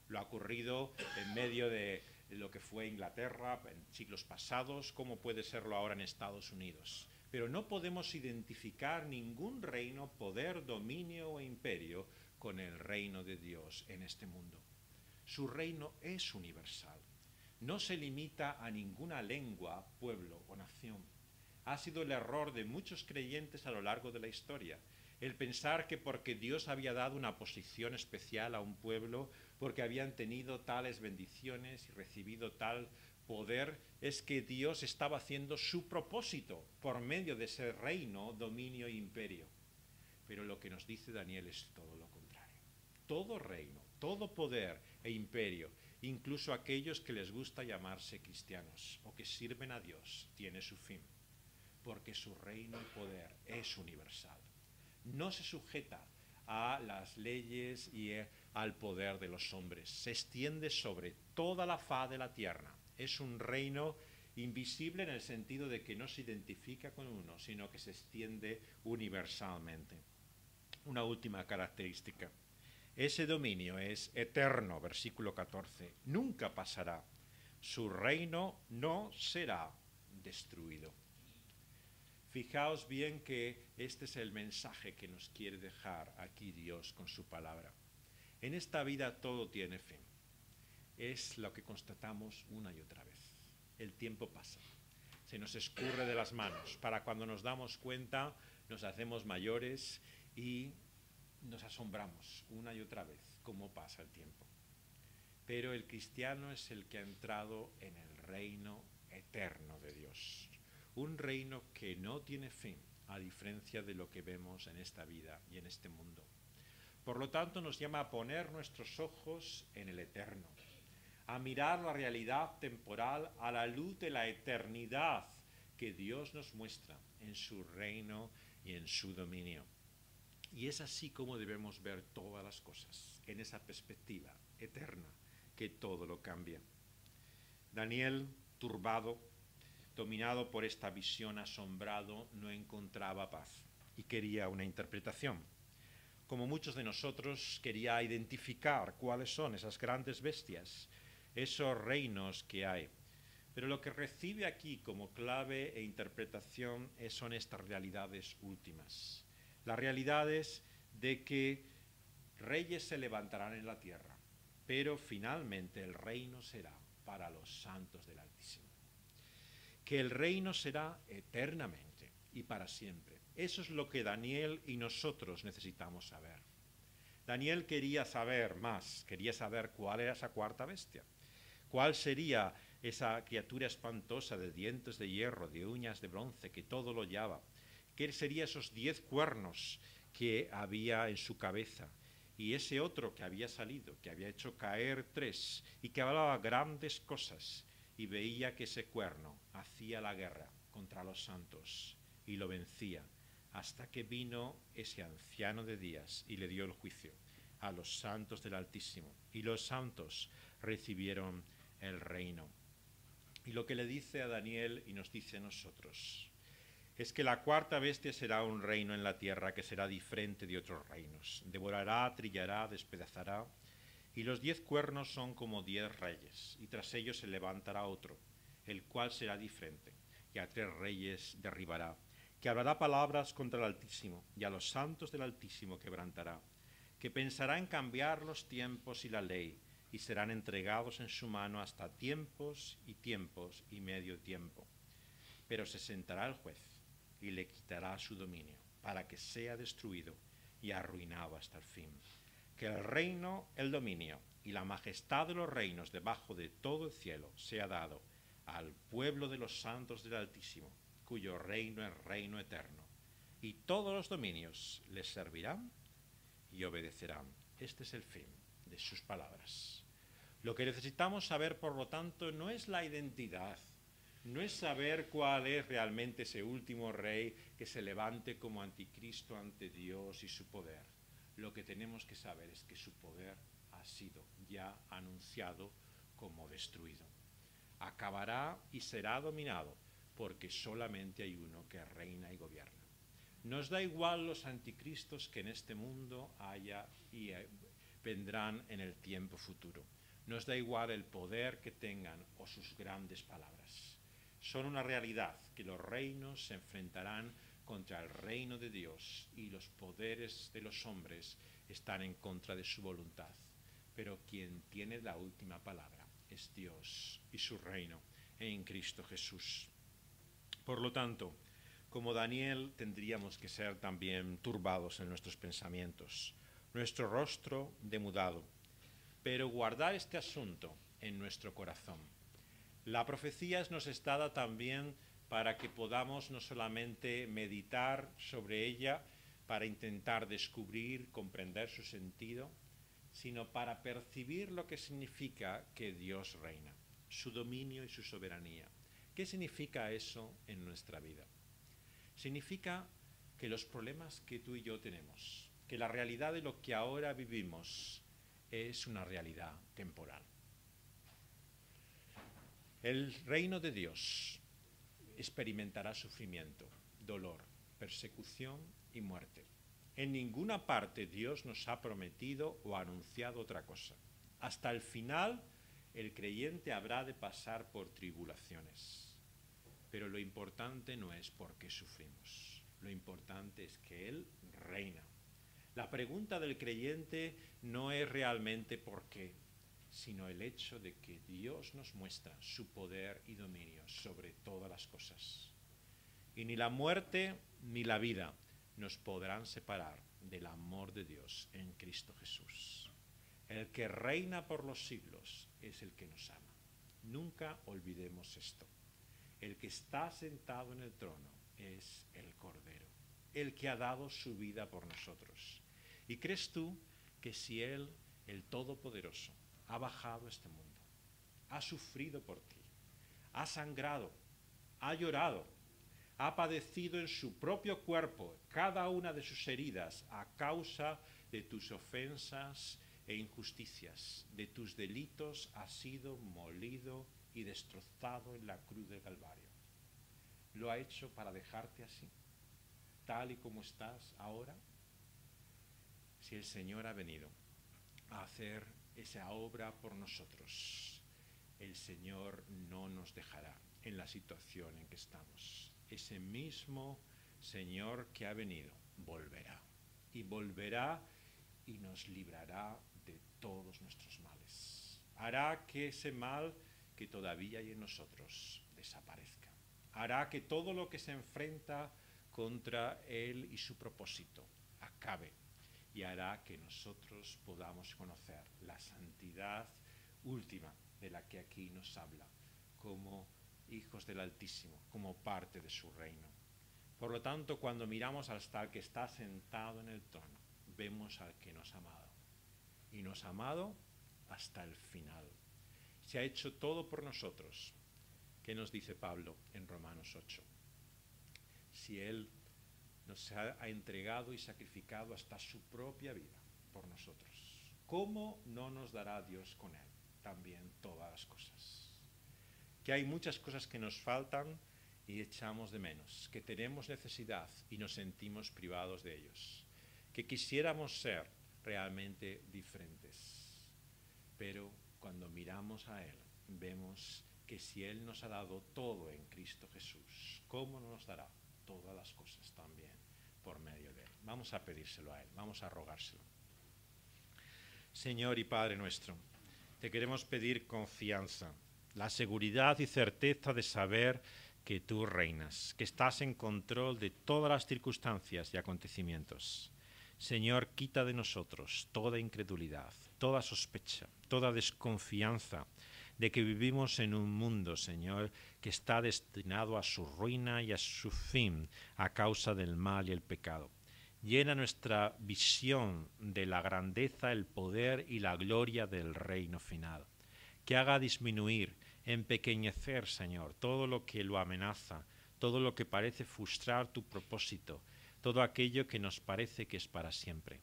Lo ha ocurrido en medio de lo que fue Inglaterra en siglos pasados, como puede serlo ahora en Estados Unidos. Pero no podemos identificar ningún reino, poder, dominio o imperio con el reino de Dios en este mundo. Su reino es universal. No se limita a ninguna lengua, pueblo o nación. Ha sido el error de muchos creyentes a lo largo de la historia, el pensar que porque Dios había dado una posición especial a un pueblo, porque habían tenido tales bendiciones y recibido tal poder, es que Dios estaba haciendo su propósito por medio de ese reino, dominio e imperio. Pero lo que nos dice Daniel es todo lo contrario. Todo reino, todo poder e imperio, incluso aquellos que les gusta llamarse cristianos o que sirven a Dios, tiene su fin, porque su reino y poder es universal. No se sujeta a las leyes y al poder de los hombres. Se extiende sobre toda la faz de la tierra. Es un reino invisible en el sentido de que no se identifica con uno, sino que se extiende universalmente. Una última característica. Ese dominio es eterno, versículo 14. Nunca pasará. Su reino no será destruido. Fijaos bien que este es el mensaje que nos quiere dejar aquí Dios con su palabra. En esta vida todo tiene fin. Es lo que constatamos una y otra vez. El tiempo pasa, se nos escurre de las manos. Para cuando nos damos cuenta, nos hacemos mayores y nos asombramos una y otra vez cómo pasa el tiempo. Pero el cristiano es el que ha entrado en el reino eterno de Dios. Un reino que no tiene fin, a diferencia de lo que vemos en esta vida y en este mundo. Por lo tanto, nos llama a poner nuestros ojos en el eterno, a mirar la realidad temporal a la luz de la eternidad que Dios nos muestra en su reino y en su dominio. Y es así como debemos ver todas las cosas, en esa perspectiva eterna que todo lo cambia. Daniel, turbado, dominado por esta visión, asombrado, no encontraba paz y quería una interpretación. Como muchos de nosotros, quería identificar cuáles son esas grandes bestias, esos reinos que hay. Pero lo que recibe aquí como clave e interpretación son estas realidades últimas. Las realidades de que reyes se levantarán en la tierra, pero finalmente el reino será para los santos del Altísimo. Que el reino será eternamente y para siempre. Eso es lo que Daniel y nosotros necesitamos saber. Daniel quería saber más, quería saber cuál era esa cuarta bestia, cuál sería esa criatura espantosa de dientes de hierro, de uñas de bronce, que todo lo hollaba, qué serían esos 10 cuernos que había en su cabeza, y ese otro que había salido, que había hecho caer 3 y que hablaba grandes cosas, y veía que ese cuerno hacía la guerra contra los santos y lo vencía, hasta que vino ese anciano de días y le dio el juicio a los santos del Altísimo, y los santos recibieron el reino. Y lo que le dice a Daniel y nos dice a nosotros es que la cuarta bestia será un reino en la tierra que será diferente de otros reinos. Devorará, trillará, despedazará, y los 10 cuernos son como 10 reyes, y tras ellos se levantará otro, el cual será diferente, y a 3 reyes derribará, que hablará palabras contra el Altísimo, y a los santos del Altísimo quebrantará, que pensará en cambiar los tiempos y la ley, y serán entregados en su mano hasta tiempos y medio tiempo. Pero se sentará el juez y le quitará su dominio, para que sea destruido y arruinado hasta el fin. Que el reino, el dominio y la majestad de los reinos debajo de todo el cielo sea dado al pueblo de los santos del Altísimo, cuyo reino es reino eterno, y todos los dominios les servirán y obedecerán. Este es el fin de sus palabras. Lo que necesitamos saber, por lo tanto, no es la identidad, no es saber cuál es realmente ese último rey que se levante como anticristo ante Dios y su poder. Lo que tenemos que saber es que su poder ha sido ya anunciado como destruido. Acabará y será dominado porque solamente hay uno que reina y gobierna. Nos da igual los anticristos que en este mundo haya y vendrán en el tiempo futuro. Nos da igual el poder que tengan o sus grandes palabras. Son una realidad que los reinos se enfrentarán contra el reino de Dios y los poderes de los hombres están en contra de su voluntad. Pero quien tiene la última palabra es Dios y su reino en Cristo Jesús. Por lo tanto, como Daniel, tendríamos que ser también turbados en nuestros pensamientos, nuestro rostro demudado, pero guardar este asunto en nuestro corazón. La profecía nos es dada también para que podamos no solamente meditar sobre ella, para intentar descubrir, comprender su sentido, sino para percibir lo que significa que Dios reina, su dominio y su soberanía. ¿Qué significa eso en nuestra vida? Significa que los problemas que tú y yo tenemos, que la realidad de lo que ahora vivimos es una realidad temporal. El reino de Dios experimentará sufrimiento, dolor, persecución y muerte. En ninguna parte Dios nos ha prometido o anunciado otra cosa. Hasta el final, el creyente habrá de pasar por tribulaciones. Pero lo importante no es por qué sufrimos. Lo importante es que Él reina. La pregunta del creyente no es realmente por qué, sino el hecho de que Dios nos muestra su poder y dominio sobre todas las cosas. Y ni la muerte ni la vida nos podrán separar del amor de Dios en Cristo Jesús. El que reina por los siglos es el que nos ama. Nunca olvidemos esto. El que está sentado en el trono es el Cordero, el que ha dado su vida por nosotros. ¿Y crees tú que si Él, el Todopoderoso, ha bajado a este mundo, ha sufrido por ti, ha sangrado, ha llorado, ha padecido en su propio cuerpo cada una de sus heridas a causa de tus ofensas e injusticias, de tus delitos, ha sido molido y destrozado en la cruz del Calvario? ¿Lo ha hecho para dejarte así, tal y como estás ahora? Si el Señor ha venido a hacer esa obra por nosotros, el Señor no nos dejará en la situación en que estamos. Ese mismo Señor que ha venido volverá, y volverá y nos librará de todos nuestros males. Hará que ese mal que todavía hay en nosotros desaparezca. Hará que todo lo que se enfrenta contra Él y su propósito acabe, y hará que nosotros podamos conocer la santidad última de la que aquí nos habla, como hijos del Altísimo, como parte de su reino. Por lo tanto, cuando miramos al que está sentado en el trono, vemos al que nos ha amado, y nos ha amado hasta el final. Se ha hecho todo por nosotros. ¿Qué nos dice Pablo en Romanos 8? si Él nos ha entregado y sacrificado hasta su propia vida por nosotros? ¿Cómo no nos dará Dios con Él también todas las cosas? Que hay muchas cosas que nos faltan y echamos de menos, que tenemos necesidad y nos sentimos privados de ellos, que quisiéramos ser realmente diferentes. Pero cuando miramos a Él, vemos que si Él nos ha dado todo en Cristo Jesús, ¿cómo no nos dará todas las cosas también por medio de Él? Vamos a pedírselo a Él, vamos a rogárselo. Señor y Padre nuestro, te queremos pedir confianza, la seguridad y certeza de saber que tú reinas, que estás en control de todas las circunstancias y acontecimientos. Señor, quita de nosotros toda incredulidad, toda sospecha, toda desconfianza de que vivimos en un mundo, Señor, que está destinado a su ruina y a su fin a causa del mal y el pecado. Llena nuestra visión de la grandeza, el poder y la gloria del reino final, que haga disminuir, empequeñecer, Señor, todo lo que lo amenaza, todo lo que parece frustrar tu propósito, todo aquello que nos parece que es para siempre.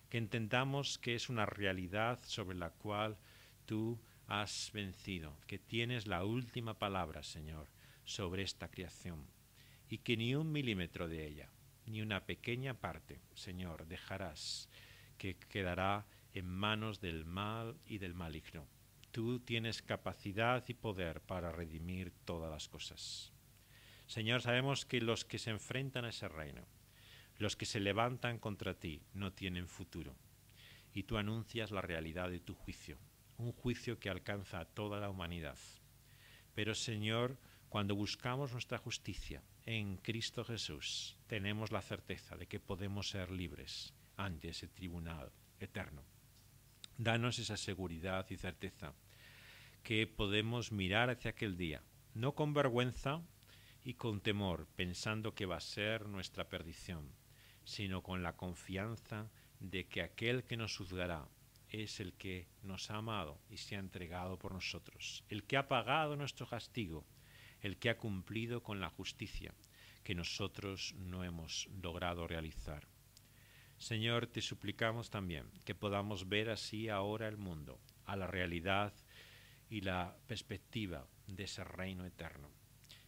Que entendamos que es una realidad sobre la cual tú has vencido, que tienes la última palabra, Señor, sobre esta creación, y que ni un milímetro de ella, ni una pequeña parte, Señor, dejarás que quedará en manos del mal y del maligno. Tú tienes capacidad y poder para redimir todas las cosas. Señor, sabemos que los que se enfrentan a ese reino, los que se levantan contra ti, no tienen futuro. Y tú anuncias la realidad de tu juicio, un juicio que alcanza a toda la humanidad. Pero, Señor, cuando buscamos nuestra justicia en Cristo Jesús, tenemos la certeza de que podemos ser libres ante ese tribunal eterno. Danos esa seguridad y certeza, que podemos mirar hacia aquel día, no con vergüenza y con temor, pensando que va a ser nuestra perdición, sino con la confianza de que aquel que nos juzgará es el que nos ha amado y se ha entregado por nosotros, el que ha pagado nuestro castigo, el que ha cumplido con la justicia que nosotros no hemos logrado realizar. Señor, te suplicamos también que podamos ver así ahora el mundo, a la realidad y la perspectiva de ese reino eterno.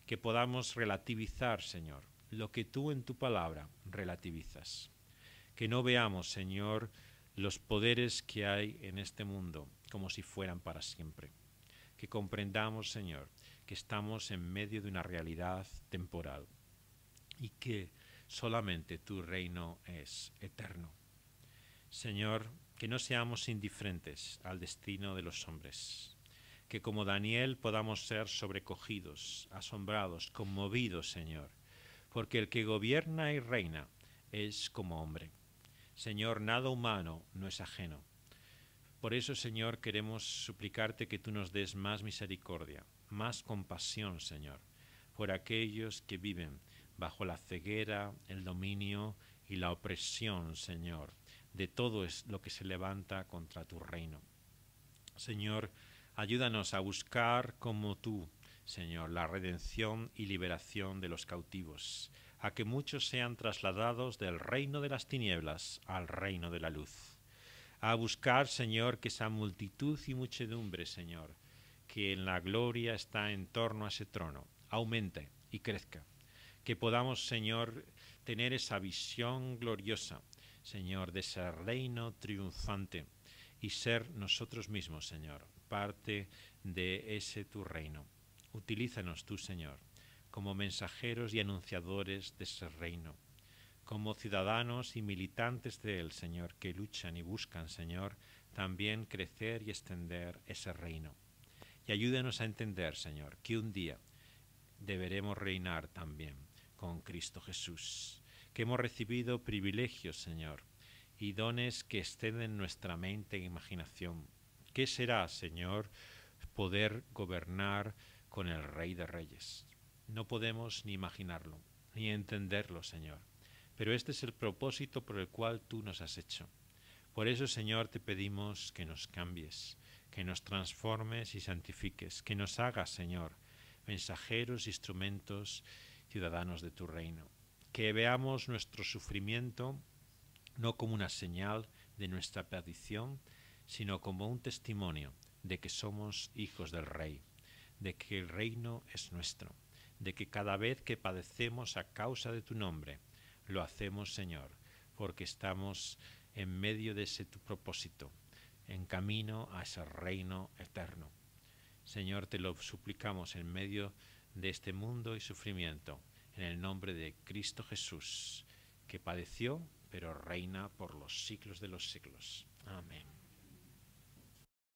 Que podamos relativizar, Señor, lo que tú en tu palabra relativizas. Que no veamos, Señor, los poderes que hay en este mundo como si fueran para siempre. Que comprendamos, Señor, que estamos en medio de una realidad temporal y que solamente tu reino es eterno. Señor, que no seamos indiferentes al destino de los hombres, que como Daniel podamos ser sobrecogidos, asombrados, conmovidos, Señor, porque el que gobierna y reina es como hombre. Señor, nada humano no es ajeno. Por eso, Señor, queremos suplicarte que tú nos des más misericordia, más compasión, Señor, por aquellos que viven bajo la ceguera, el dominio y la opresión, Señor, de todo lo que se levanta contra tu reino. Señor, ayúdanos a buscar como tú, Señor, la redención y liberación de los cautivos, a que muchos sean trasladados del reino de las tinieblas al reino de la luz. A buscar, Señor, que esa multitud y muchedumbre, Señor, que en la gloria está en torno a ese trono, aumente y crezca. Que podamos, Señor, tener esa visión gloriosa, Señor, de ese reino triunfante y ser nosotros mismos, Señor, parte de ese tu reino. Utilízanos tú, Señor, como mensajeros y anunciadores de ese reino, como ciudadanos y militantes de él, Señor, que luchan y buscan, Señor, también crecer y extender ese reino. Y ayúdanos a entender, Señor, que un día deberemos reinar también con Cristo Jesús, que hemos recibido privilegios, Señor, y dones que exceden nuestra mente e imaginación. ¿Qué será, Señor, poder gobernar con el Rey de Reyes? No podemos ni imaginarlo, ni entenderlo, Señor, pero este es el propósito por el cual tú nos has hecho. Por eso, Señor, te pedimos que nos cambies, que nos transformes y santifiques, que nos hagas, Señor, mensajeros, instrumentos, ciudadanos de tu reino. que veamos nuestro sufrimiento no como una señal de nuestra perdición, sino como un testimonio de que somos hijos del Rey, de que el reino es nuestro, de que cada vez que padecemos a causa de tu nombre, lo hacemos, Señor, porque estamos en medio de ese tu propósito, en camino a ese reino eterno. Señor, te lo suplicamos en medio de este mundo y sufrimiento, en el nombre de Cristo Jesús, que padeció, pero reina por los siglos de los siglos. Amén.